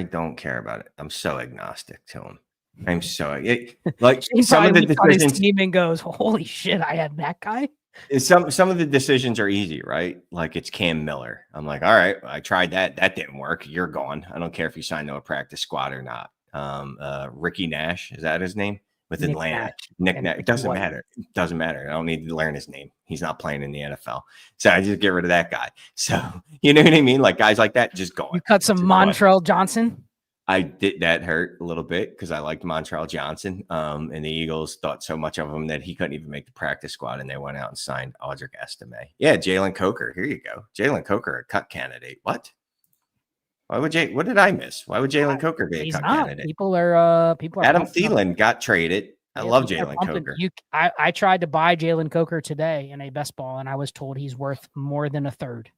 don't care about it. I'm so agnostic to him. I'm so like some of the decisions. Team and goes, holy shit, I had that guy. Some of the decisions are easy, right? Like it's Cam Miller. I'm like, all right, I tried that. That didn't work. You're gone. I don't care if you signed to a practice squad or not. Ricky Nash, is that his name? With Nick Atlanta. Nash. Nick Nash. It doesn't matter. It doesn't matter. I don't need to learn his name. He's not playing in the NFL. So I just get rid of that guy. So you know what I mean? Like guys like that, just going. You cut some Montrell Johnson. I did. That hurt a little bit because I liked Montrell Johnson. And the Eagles thought so much of him that he couldn't even make the practice squad, and they went out and signed Audric Estime. Yeah, Jalen Coker. Here you go. Jalen Coker, a cut candidate. What? What did I miss? Why would Jalen Coker be a cut candidate? People are Adam Thielen got traded. I love Jalen Coker. I tried to buy Jalen Coker today in a best ball, and I was told he's worth more than a third.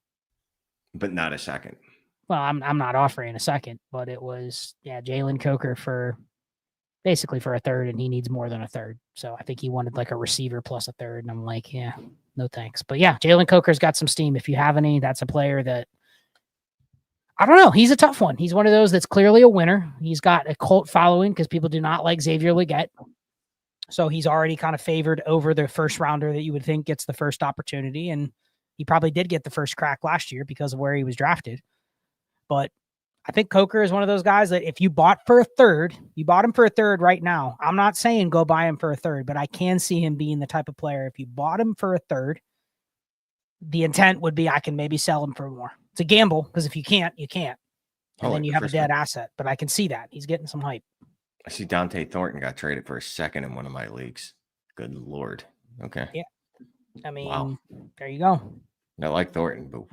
But not a second. Well, I'm not offering a second, but it was, Jalen Coker for basically for a third, and he needs more than a third. So I think he wanted like a receiver plus a third, and I'm like, yeah, no thanks. But yeah, Jalen Coker's got some steam. If you have any, that's a player that, I don't know. He's a tough one. He's one of those that's clearly a winner. He's got a cult following because people do not like Xavier Legette. So he's already kind of favored over the first rounder that you would think gets the first opportunity. And he probably did get the first crack last year because of where he was drafted. But I think Coker is one of those guys that if you bought him for a third right now. I'm not saying go buy him for a third, but I can see him being the type of player. If you bought him for a third, the intent would be I can maybe sell him for more. It's a gamble because if you can't, you can't. And then you have a dead asset. But I can see that. He's getting some hype. I see Dante Thornton got traded for a second in one of my leagues. Good Lord. Okay. Yeah. I mean, There you go. I like Thornton, but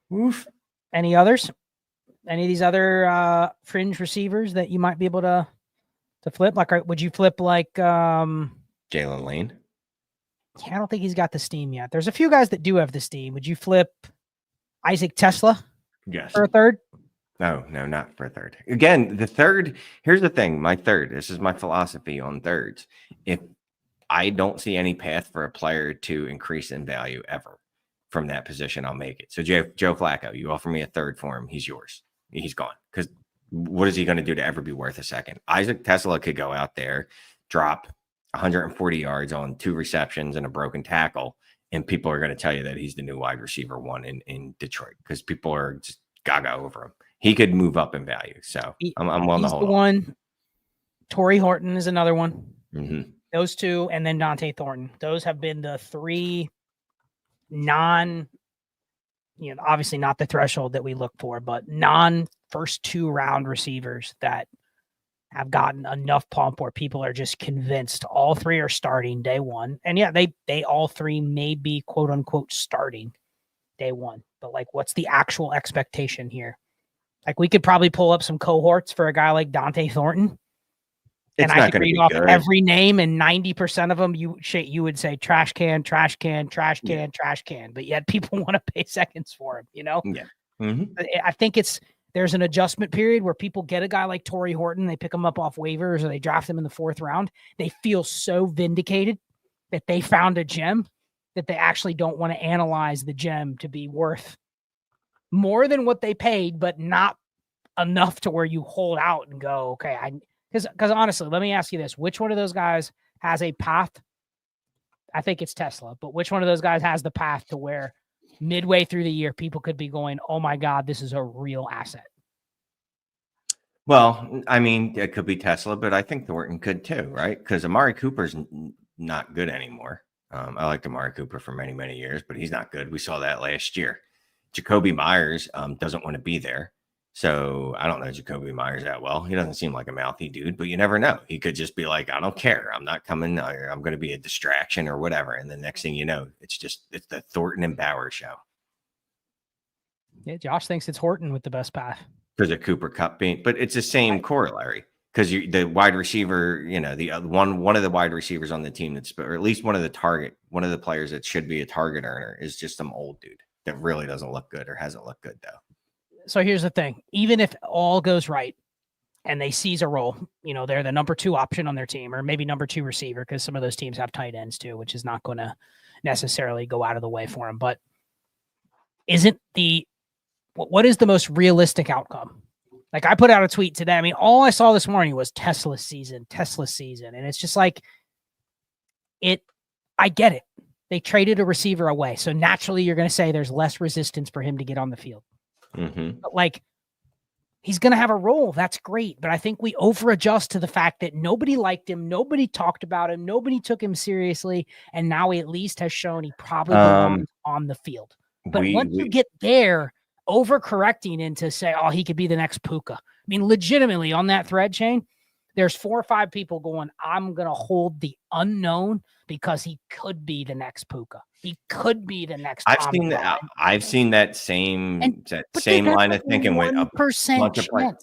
woof. Any others? Any of these other fringe receivers that you might be able to flip? Like, would you flip like Jalen Lane? Yeah, I don't think he's got the steam yet. There's a few guys that do have the steam. Would you flip Isaac Tesla? Yes. For a third? No, not for a third. Again, the third, here's the thing. My third, this is my philosophy on thirds. If I don't see any path for a player to increase in value ever from that position. I'll make it. So Joe Flacco, you offer me a third for him, he's yours. He's gone. Because what is he going to do to ever be worth a second? Isaac Tesla could go out there, drop 140 yards on 2 receptions and a broken tackle, and people are going to tell you that he's the new wide receiver 1 in Detroit because people are just gaga over him. He could move up in value. So I'm willing to hold on. One. Torrey Horton is another one. Mm-hmm. Those 2, and then Dante Thornton. Those have been the 3 obviously not the threshold that we look for, but first 2 round receivers that have gotten enough pump where people are just convinced all 3 are starting day 1. And yeah, they all 3 may be quote unquote starting day 1. But like, what's the actual expectation here? Like, we could probably pull up some cohorts for a guy like Dante Thornton. And I could read off every name, and 90% of them you would say trash can, trash can, trash can, trash can. But yet people want to pay seconds for him, Yeah. Mm-hmm. I think there's an adjustment period where people get a guy like Torrey Horton, they pick him up off waivers or they draft him in the 4th round. They feel so vindicated that they found a gem that they actually don't want to analyze the gem to be worth more than what they paid, but not enough to where you hold out and go, okay, because honestly, let me ask you this. Which one of those guys has a path? I think it's Tesla, but which one of those guys has the path to where midway through the year, people could be going, oh my God, this is a real asset? Well, I mean, it could be Tesla, but I think Thornton could too, right? Because Amari Cooper's not good anymore. I liked Amari Cooper for many, many years, but he's not good. We saw that last year. Jacoby Myers doesn't want to be there. So I don't know Jacoby Myers that well. He doesn't seem like a mouthy dude, but you never know. He could just be like, I don't care. I'm not coming. I'm going to be a distraction or whatever. And the next thing you know, it's the Thornton and Bauer show. Yeah, Josh thinks it's Horton with the best path. Because of Cooper Kupp being, but it's the same corollary. Because the wide receiver, the one of the wide receivers on the team or at least one of the players that should be a target earner is just some old dude that really doesn't look good or hasn't looked good though. So here's the thing. Even if all goes right and they seize a role, they're the number 2 option on their team, or maybe number 2 receiver, because some of those teams have tight ends too, which is not going to necessarily go out of the way for them. But what is the most realistic outcome? Like, I put out a tweet today. I mean, all I saw this morning was Tesla season. And it's just like I get it. They traded a receiver away. So naturally you're going to say there's less resistance for him to get on the field. Mm-hmm. But like, he's going to have a role. That's great. But I think we overadjust to the fact that nobody liked him. Nobody talked about him. Nobody took him seriously. And now he at least has shown he probably belongs on the field. But once you get there, overcorrecting into say, oh, he could be the next Puka. I mean, legitimately on that thread chain, there's 4 or 5 people going, I'm going to hold the unknown because he could be the next Puka. He could be the next. I've seen that same line of thinking with a bunch of players.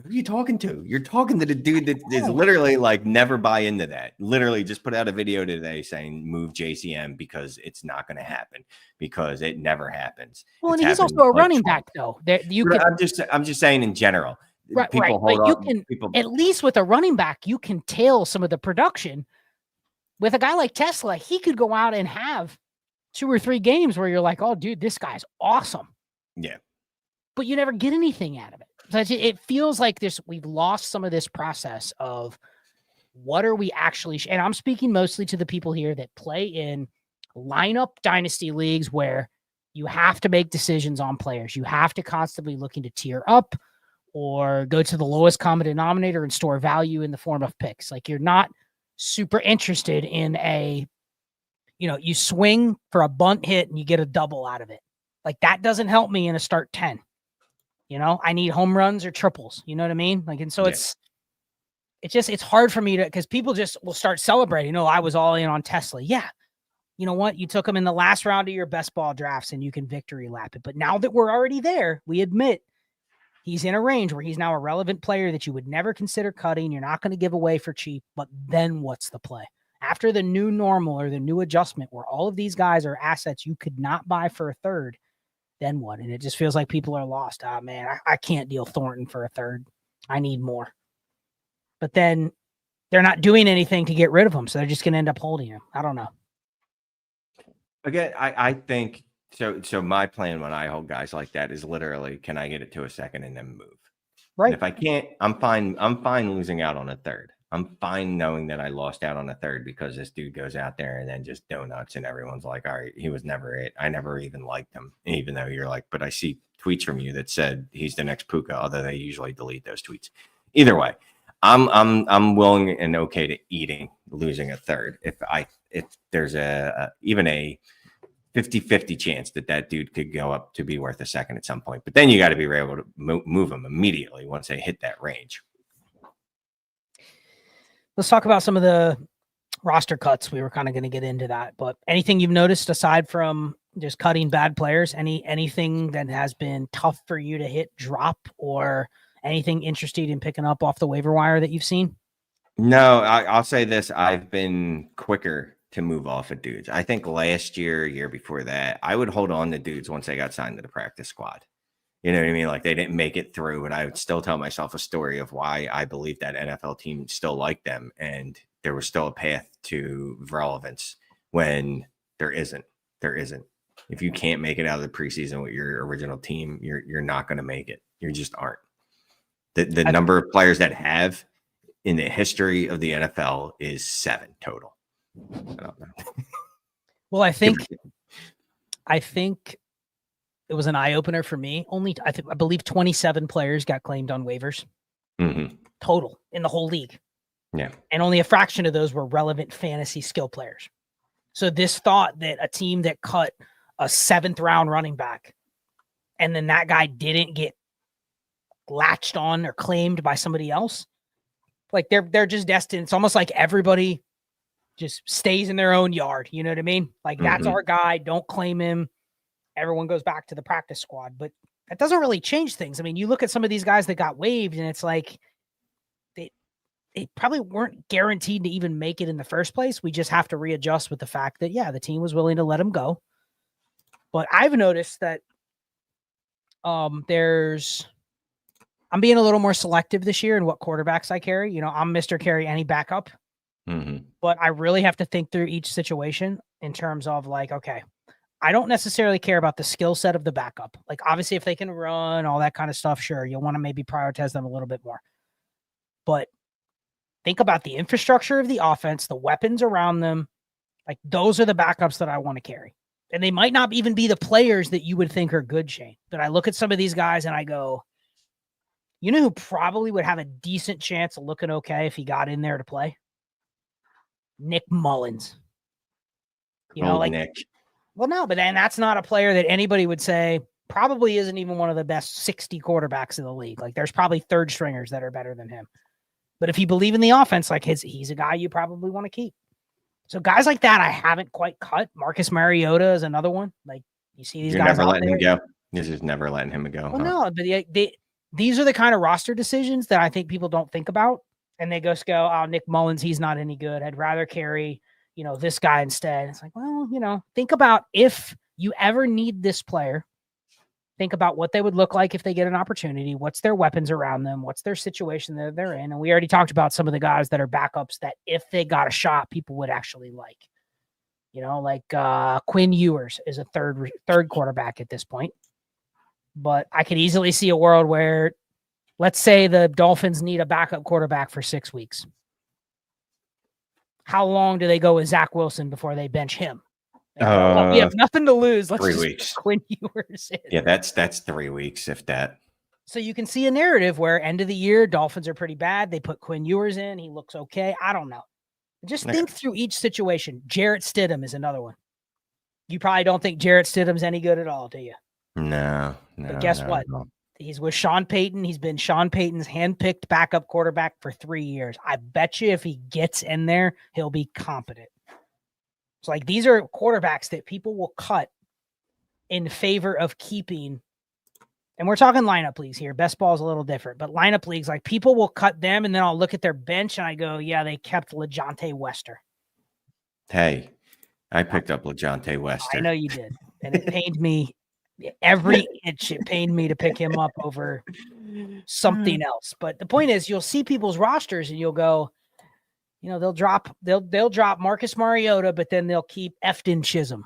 Who are you talking to? You're talking to the dude that is literally like never buy into that. Literally just put out a video today saying move JCM because it's not going to happen because it never happens. Well, and he's also a running back though. I'm just saying in general. Right. But you can at least with a running back, you can tail some of the production. With a guy like Tesla, he could go out and have 2 or 3 games where you're like, oh, dude, this guy's awesome. Yeah. But you never get anything out of it. So it feels like we've lost some of this process of what are we actually, and I'm speaking mostly to the people here that play in lineup dynasty leagues where you have to make decisions on players. You have to constantly looking to tier up or go to the lowest common denominator and store value in the form of picks. Like, you're not super interested in you swing for a bunt hit and you get a double out of it. Like, that doesn't help me in a start 10. I need home runs or triples. You know what I mean? Like, and so it's hard for me because people just will start celebrating. I was all in on Tesla. Yeah. You know what? You took him in the last round of your best ball drafts and you can victory lap it. But now that we're already there, we admit he's in a range where he's now a relevant player that you would never consider cutting. You're not going to give away for cheap, but then what's the play? After the new normal or the new adjustment where all of these guys are assets you could not buy for a third, then what? And it just feels like people are lost. Ah, man, I can't deal Thornton for a third. I need more. But then they're not doing anything to get rid of him, so they're just going to end up holding him. I don't know. Again, I think so. So my plan when I hold guys like that is literally, can I get it to a second and then move? Right. And if I can't, I'm fine. I'm fine losing out on a third. I'm fine knowing that I lost out on a third because this dude goes out there and then just donuts and everyone's like, all right, he was never it. I never even liked him, even though you're like, but I see tweets from you that said he's the next Puka, although they usually delete those tweets. Either way, I'm willing and okay to losing a third if there's even a 50-50 chance that dude could go up to be worth a second at some point. But then you got to be able to move them immediately once they hit that range. Let's talk about some of the roster cuts. We were kind of going to get into that, but anything you've noticed aside from just cutting bad players, anything that has been tough for you to hit drop, or anything interested in picking up off the waiver wire that you've seen? No, I'll say this. I've been quicker to move off of dudes. I think last year before that, I would hold on to dudes once they got signed to the practice squad. You know what I mean? Like they didn't make it through, but I would still tell myself a story of why I believe that NFL team still liked them. And there was still a path to relevance when there isn't. If you can't make it out of the preseason with your original team, you're not going to make it. You just aren't. The number of players that have in the history of the NFL is 7 total. I don't know. Well, I think it was an eye opener for me. I believe 27 players got claimed on waivers total in the whole league. Yeah. And only a fraction of those were relevant fantasy skill players. So this thought that a team that cut a 7th round running back and then that guy didn't get latched on or claimed by somebody else, like they're just destined. It's almost like everybody just stays in their own yard. You know what I mean? Like that's our guy. Don't claim him. Everyone goes back to the practice squad, but that doesn't really change things. I mean, you look at some of these guys that got waived and it's like, they probably weren't guaranteed to even make it in the first place. We just have to readjust with the fact that, the team was willing to let him go. But I've noticed that I'm being a little more selective this year in what quarterbacks I carry. You know, I'm Mr. Carry any backup, but I really have to think through each situation in terms of like, okay, I don't necessarily care about the skill set of the backup. Like obviously if they can run, all that kind of stuff, sure, you'll want to maybe prioritize them a little bit more. But think about the infrastructure of the offense, the weapons around them. Like those are the backups that I want to carry. And they might not even be the players that you would think are good, Shane. But I look at some of these guys and I go, you know who probably would have a decent chance of looking okay if he got in there to play? Nick Mullins. You know, like Nick. Well, no, but then that's not a player that anybody would say probably isn't even one of the best 60 quarterbacks in the league. Like there's probably third stringers that are better than him. But if you believe in the offense, like he's a guy you probably want to keep. So guys like that, I haven't quite cut. Marcus Mariota is another one. Like you see these guys. You're never letting him go. This is never letting him go. Well, no, but these are the kind of roster decisions that I think people don't think about. And they go, oh, Nick Mullins, he's not any good. I'd rather carry, this guy instead. It's like, well, think about if you ever need this player, think about what they would look like if they get an opportunity. What's their weapons around them? What's their situation that they're in? And we already talked about some of the guys that are backups that if they got a shot, people would actually like, like Quinn Ewers is a third quarterback at this point. But I could easily see a world where, let's say the Dolphins need a backup quarterback for 6 weeks. How long do they go with Zach Wilson before they bench him? We have nothing to lose. Let's 3 weeks. Quinn Ewers in. Yeah, that's 3 weeks, if that. So you can see a narrative where end of the year, Dolphins are pretty bad. They put Quinn Ewers in. He looks okay. I don't know. Just think through each situation. Jarrett Stidham is another one. You probably don't think Jarrett Stidham's any good at all, do you? No. But guess what? No. He's with Sean Payton. He's been Sean Payton's handpicked backup quarterback for 3 years. I bet you if he gets in there, he'll be competent. It's like these are quarterbacks that people will cut in favor of keeping. And we're talking lineup leagues here. Best ball is a little different, but lineup leagues, like people will cut them and then I'll look at their bench and I go, yeah, they kept LeJontay Wester. Hey, I picked up LeJontay Wester. I know you did. And it pained me every inch. It pained me to pick him up over something else. But the point is you'll see people's rosters and you'll go, they'll drop Marcus Mariota, but then they'll keep Efton Chisholm.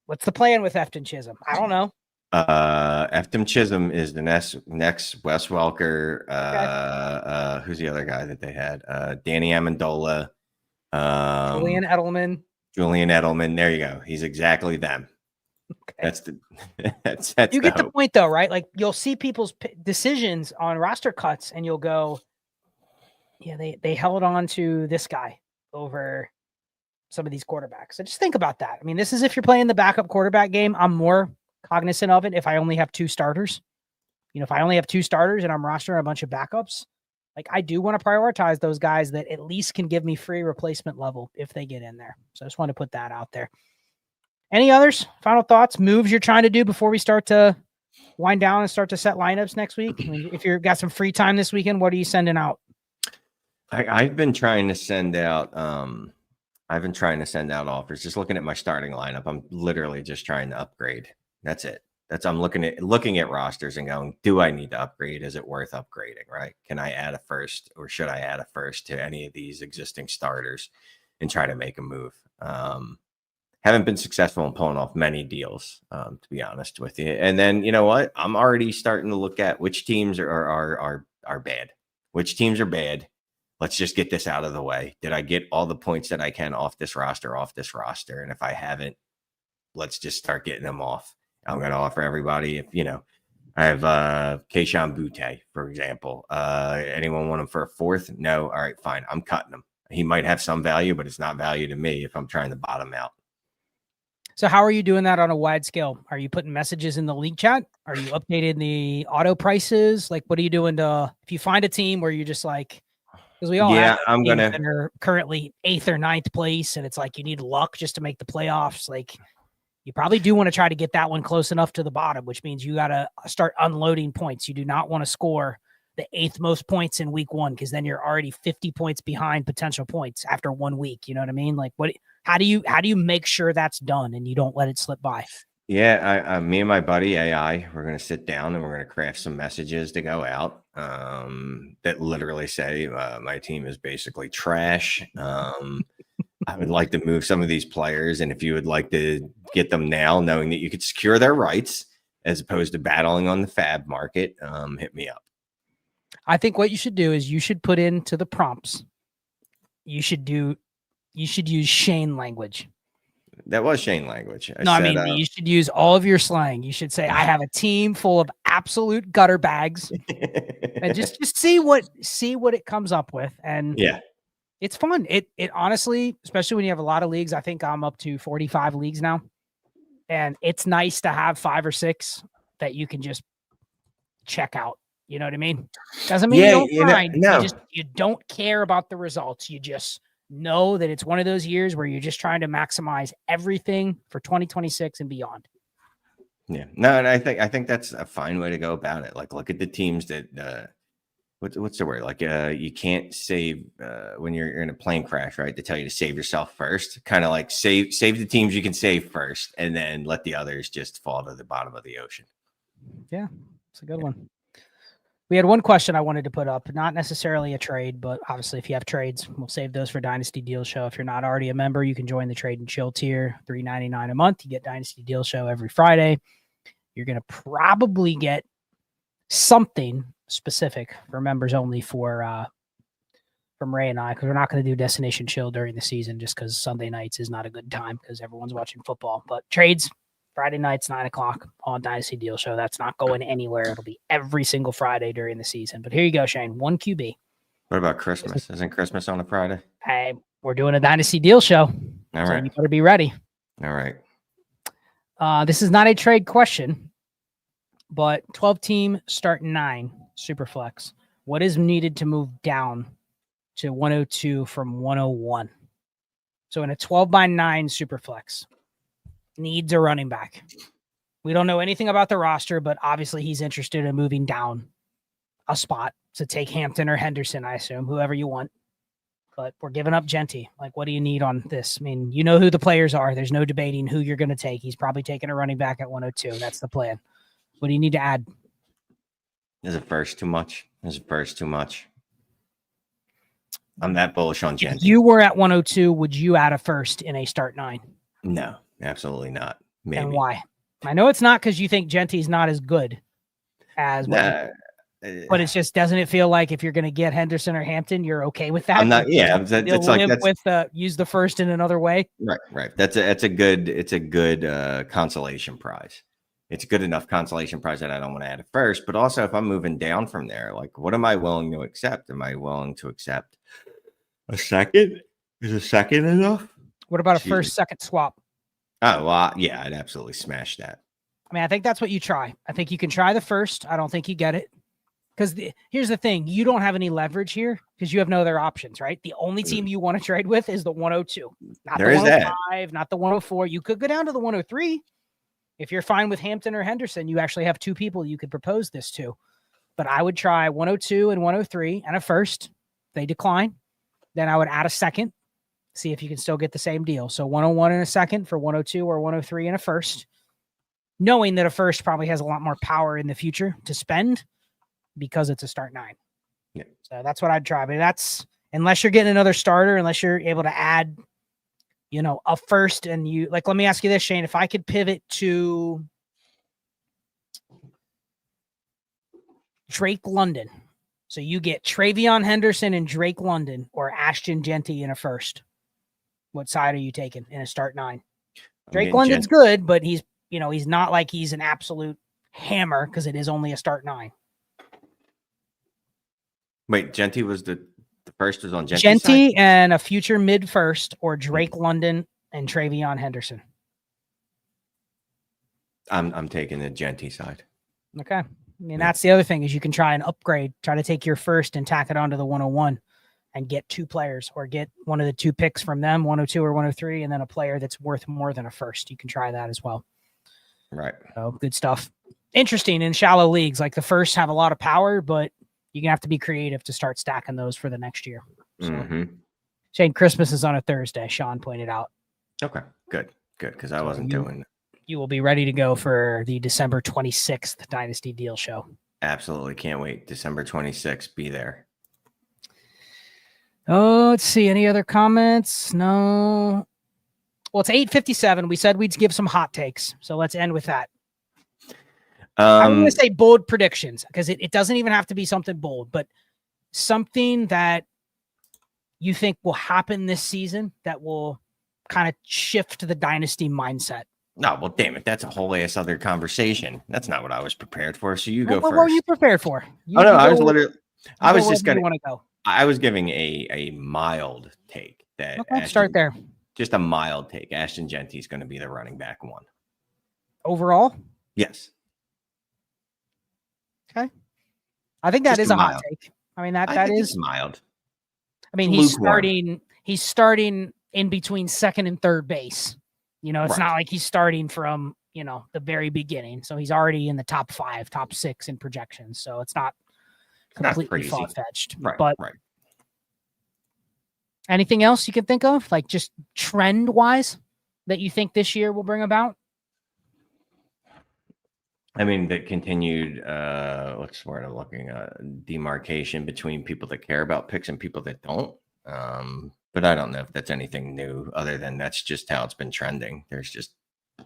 What's the plan with Efton Chisholm? I don't know. Efton Chisholm is the next Wes Welker. Okay. Who's the other guy that they had? Danny Amendola. Julian Edelman. There you go. He's exactly them. Okay. That's you get the point though, right? Like you'll see people's decisions on roster cuts and you'll go, yeah, they held on to this guy over some of these quarterbacks. So just think about that. I mean, this is if you're playing the backup quarterback game. I'm more cognizant of it if I only have 2 starters. If I only have 2 starters and I'm rostering a bunch of backups, like I do want to prioritize those guys that at least can give me free replacement level if they get in there. So I just want to put that out there. Any others? Final thoughts, moves you're trying to do before we start to wind down and start to set lineups next week? I mean, if you've got some free time this weekend, what are you sending out? I've been trying to send out offers. Just looking at my starting lineup, I'm literally just trying to upgrade. That's it. I'm looking at rosters and going, do I need to upgrade? Is it worth upgrading? Right? Can I add a first, or should I add a first to any of these existing starters and try to make a move? Haven't been successful in pulling off many deals, to be honest with you. And then you know what? I'm already starting to look at which teams are bad. Which teams are bad? Let's just get this out of the way. Did I get all the points that I can off this roster? And if I haven't, let's just start getting them off. I'm going to offer everybody, if I have Kayshon Boutte, for example. Anyone want him for a 4th? No. All right, fine. I'm cutting him. He might have some value, but it's not value to me if I'm trying to bottom out. So how are you doing that on a wide scale? Are you putting messages in the league chat? Are you updating the auto prices? Like, what are you doing if you find a team where you're just like, because we all have that are currently 8th or 9th place, and it's like you need luck just to make the playoffs. Like, you probably do want to try to get that one close enough to the bottom, which means you got to start unloading points. You do not want to score the 8th most points in week 1, because then you're already 50 points behind potential points after 1 week. You know what I mean? Like, how do you make sure that's done and you don't let it slip by? Yeah, me and my buddy AI, we're going to sit down and we're going to craft some messages to go out that literally say my team is basically trash. I would like to move some of these players, and if you would like to get them now, knowing that you could secure their rights as opposed to battling on the fab market, hit me up. I think what you should do is you should put into the prompts. You should use Shane language. That was Shane language. You should use all of your slang. You should say, I have a team full of absolute gutter bags, and just see what it comes up with. And yeah, it's fun. It honestly, especially when you have a lot of leagues. I think I'm up to 45 leagues now, and it's nice to have 5 or 6 that you can just check out. You know what I mean? Doesn't mean you don't grind. No. You don't care about the results. You just know that it's one of those years where you're just trying to maximize everything for 2026 and beyond. Yeah, no, and I think that's a fine way to go about it. Like, look at the teams that what's the word? Like, you can't save when you're in a plane crash, right? They tell you to save yourself first. Kind of like save the teams you can save first, and then let the others just fall to the bottom of the ocean. Yeah, it's a good one. We had one question I wanted to put up, not necessarily a trade, but obviously if you have trades, we'll save those for Dynasty Deal Show. If you're not already a member, you can join the Trade and Chill tier, $3.99 a month. You get Dynasty Deal Show every Friday. You're going to probably get something specific for members only from Ray and I, because we're not going to do Destination Chill during the season just because Sunday nights is not a good time because everyone's watching football. But trades, Friday nights, 9:00 on Dynasty Deal Show. That's not going anywhere. It'll be every single Friday during the season. But here you go, Shane. 1 QB. What about Christmas? Isn't Christmas on a Friday? Hey, we're doing a Dynasty Deal Show. All right. You better be ready. All right. This is not a trade question, but 12-team start 9 Superflex. What is needed to move down to 102 from 101? So in a 12-by-9 Superflex, needs a running back. We don't know anything about the roster, but obviously he's interested in moving down a spot to take Hampton or Henderson, I assume, whoever you want. But we're giving up Genty. Like, what do you need on this? I mean, you know who the players are. There's no debating who you're going to take. He's probably taking a running back at 102. That's the plan. What do you need to add? Is it first too much? I'm that bullish on If Genty. you were at 102, would you add a first in a start 9? No, absolutely not. Maybe. And why? I know it's not because you think Genty's not as good as but it's just, doesn't it feel like if you're going to get Henderson or Hampton, you're okay with that? I'm not. Yeah, it's like that's with use the first in another way. Right. It's a good consolation prize. It's a good enough consolation prize that I don't want to add it first. But also, if I'm moving down from there, like, what am I willing to accept? Am I willing to accept a second? Is a second enough? What about a first-second swap? Oh, well, yeah, I'd absolutely smash that. I mean, I think that's what you try. I think you can try the first. I don't think you get it. Because here's the thing. You don't have any leverage here because you have no other options, right? The only team you want to trade with is the 102. Not the 105, not the 104. You could go down to the 103. If you're fine with Hampton or Henderson, you actually have 2 people you could propose this to. But I would try 102 and 103 and a first. They decline. Then I would add a second. See if you can still get the same deal. So 101 and a second for 102 or 103 and a first. Knowing that a first probably has a lot more power in the future to spend because it's a start 9. Yeah. So that's what I'd try. But that's, unless you're getting another starter, unless you're able to add, a first, and you, like, let me ask you this, Shane, if I could pivot to Drake London. So you get Travion Henderson and Drake London or Ashton Genty in a first. What side are you taking in a start 9? Drake London's good, but he's not like he's an absolute hammer because it is only a start 9. Wait, Genty was the first was on Genty side? And a future mid first, or Drake London and Travion Henderson. I'm taking the Genty side. Okay. I mean, that's the other thing is you can try and upgrade, try to take your first and tack it onto the 101 and get 2 players or get one of the 2 picks from them, 102 or 103, and then a player that's worth more than a first. You can try that as well. Right. So good stuff. Interesting in shallow leagues, like the first have a lot of power, but you're going to have to be creative to start stacking those for the next year. So, Shane, Christmas is on a Thursday, Sean pointed out. Okay, good. Because I wasn't doing. You will be ready to go for the December 26th Dynasty Deal Show. Absolutely. Can't wait. December 26th, be there. Oh, let's see. Any other comments? No. Well, it's 8:57. We said we'd give some hot takes. So let's end with that. I'm going to say bold predictions because it doesn't even have to be something bold, but something that you think will happen this season that will kind of shift the dynasty mindset. No, well, damn it. That's a whole ass other conversation. That's not what I was prepared for. So you go first. What were you prepared for? I was just going to want to go. I was giving a mild take that. Okay, start there. Just a mild take. Ashton Genty is going to be the running back 1. Overall? Yes. Okay. I think that is a hot take. I mean, that is mild. I mean, he's starting in between second and third base. It's not like he's starting from, the very beginning. So he's already in the top 5, top 6 in projections. So it's not completely far-fetched. But anything else you can think of, like just trend-wise, that you think this year will bring about? I mean, the continued, what's the word I'm looking at? Demarcation between people that care about picks and people that don't. But I don't know if that's anything new other than that's just how it's been trending. There's just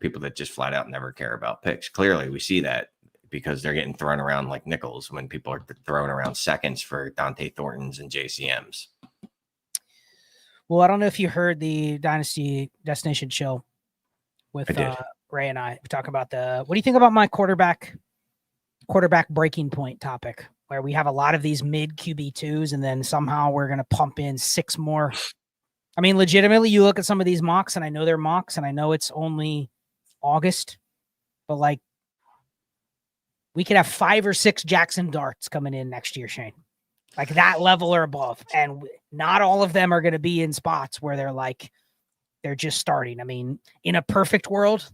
people that just flat out never care about picks. Clearly, we see that because they're getting thrown around like nickels when people are throwing around seconds for Dante Thorntons and JCMs. Well, I don't know if you heard the Dynasty Destination Show with Ray and I. We talk about what do you think about my quarterback breaking point topic, where we have a lot of these mid QB2s and then somehow we're going to pump in 6 more. I mean, legitimately, you look at some of these mocks, and I know they're mocks, and I know it's only August, but like we could have 5 or 6 Jackson Darts coming in next year, Shane. Like that level or above. And not all of them are going to be in spots where they're just starting. I mean, in a perfect world,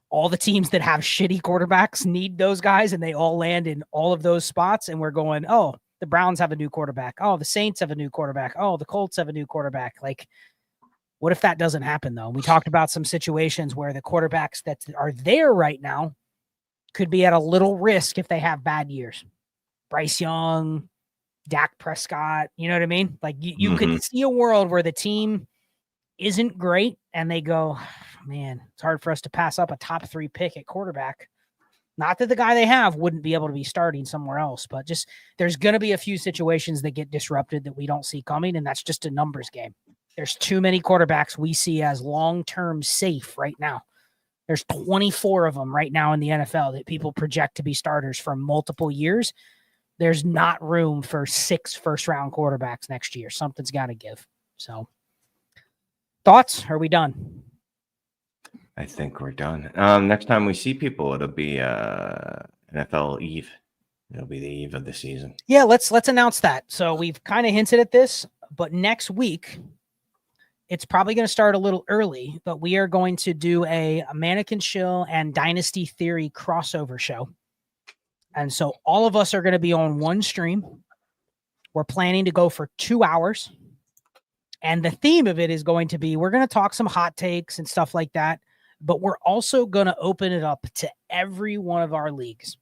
all the teams that have shitty quarterbacks need those guys, and they all land in all of those spots. And we're going, oh, the Browns have a new quarterback. Oh, the Saints have a new quarterback. Oh, the Colts have a new quarterback. Like, what if that doesn't happen, though? We talked about some situations where the quarterbacks that are there right now could be at a little risk if they have bad years. Bryce Young, Dak Prescott. You know what I mean? Like you could see a world where the team isn't great and they go, man, it's hard for us to pass up a top 3 pick at quarterback. Not that the guy they have wouldn't be able to be starting somewhere else, but just there's going to be a few situations that get disrupted that we don't see coming, and that's just a numbers game. There's too many quarterbacks we see as long-term safe right now. There's 24 of them right now in the NFL that people project to be starters for multiple years. There's not room for 6 first-round quarterbacks next year. Something's got to give. So, thoughts? Are we done? I think we're done. Next time we see people, it'll be NFL Eve. It'll be the eve of the season. Yeah, let's announce that. So we've kind of hinted at this, but next week, it's probably going to start a little early, but we are going to do a Manic, Shough and Dynasty Theory crossover show. And so all of us are going to be on one stream. We're planning to go for 2 hours. And the theme of it is going to be, we're going to talk some hot takes and stuff like that, but we're also going to open it up to every one of our leagues.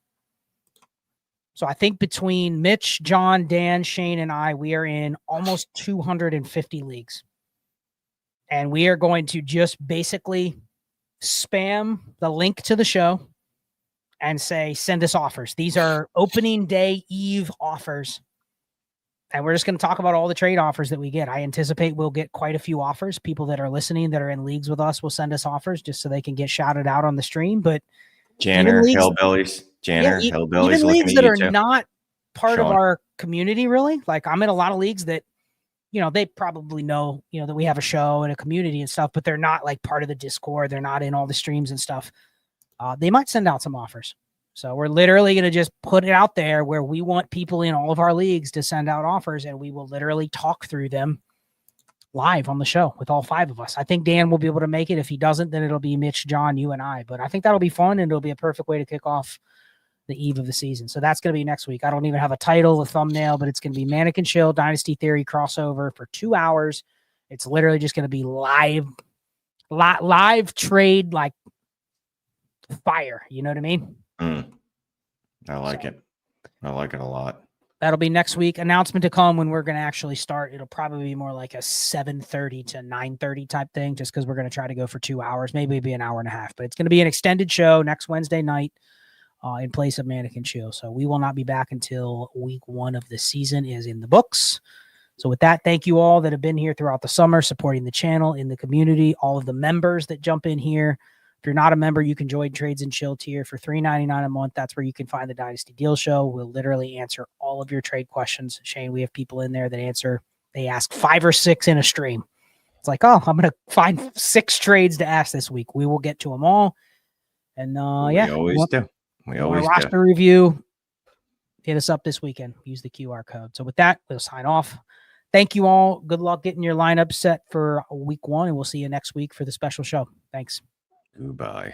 So I think between Mitch, John, Dan, Shane, and I, we are in almost 250 leagues. And we are going to just basically spam the link to the show and say, send us offers. These are opening day eve offers. And we're just going to talk about all the trade offers that we get. I anticipate we'll get quite a few offers. People that are listening that are in leagues with us will send us offers just so they can get shouted out on the stream. But Janner, Hillbillies, Hillbillies. Even leagues that are not part of our community, really. Like I'm in a lot of leagues that, you know, they probably know, you know, that we have a show and a community and stuff, but they're not like part of the Discord. They're not in all the streams and stuff. They might send out some offers. So we're literally going to just put it out there where we want people in all of our leagues to send out offers, and we will literally talk through them live on the show with all 5 of us. I think Dan will be able to make it. If he doesn't, then it'll be Mitch, John, you, and I. But I think that'll be fun, and it'll be a perfect way to kick off the eve of the season. So that's going to be next week. I don't even have a title, a thumbnail, but it's going to be Manic and Shough Dynasty Theory crossover for 2 hours. It's literally just going to be live trade, like fire. You know what I mean? I like it. I like it a lot. That'll be next week. Announcement to come when we're going to actually start. It'll probably be more like a 7:30 to 9:30 type thing, just because we're going to try to go for 2 hours. Maybe it'll be an hour and a half, but it's going to be an extended show next Wednesday night in place of Manic and Shough. So we will not be back until week 1 of the season is in the books. So with that, thank you all that have been here throughout the summer, supporting the channel, in the community, all of the members that jump in here. If you're not a member, you can join Trades and Chill tier for $3.99 a month. That's where you can find the Dynasty Deal Show. We'll literally answer all of your trade questions. Shane, we have people in there that answer. They ask 5 or 6 in a stream. It's like, oh, I'm going to find 6 trades to ask this week. We will get to them all. And we always do. We always do. Roster review. Hit us up this weekend. Use the QR code. So with that, we'll sign off. Thank you all. Good luck getting your lineup set for week 1, and we'll see you next week for the special show. Thanks. Goodbye.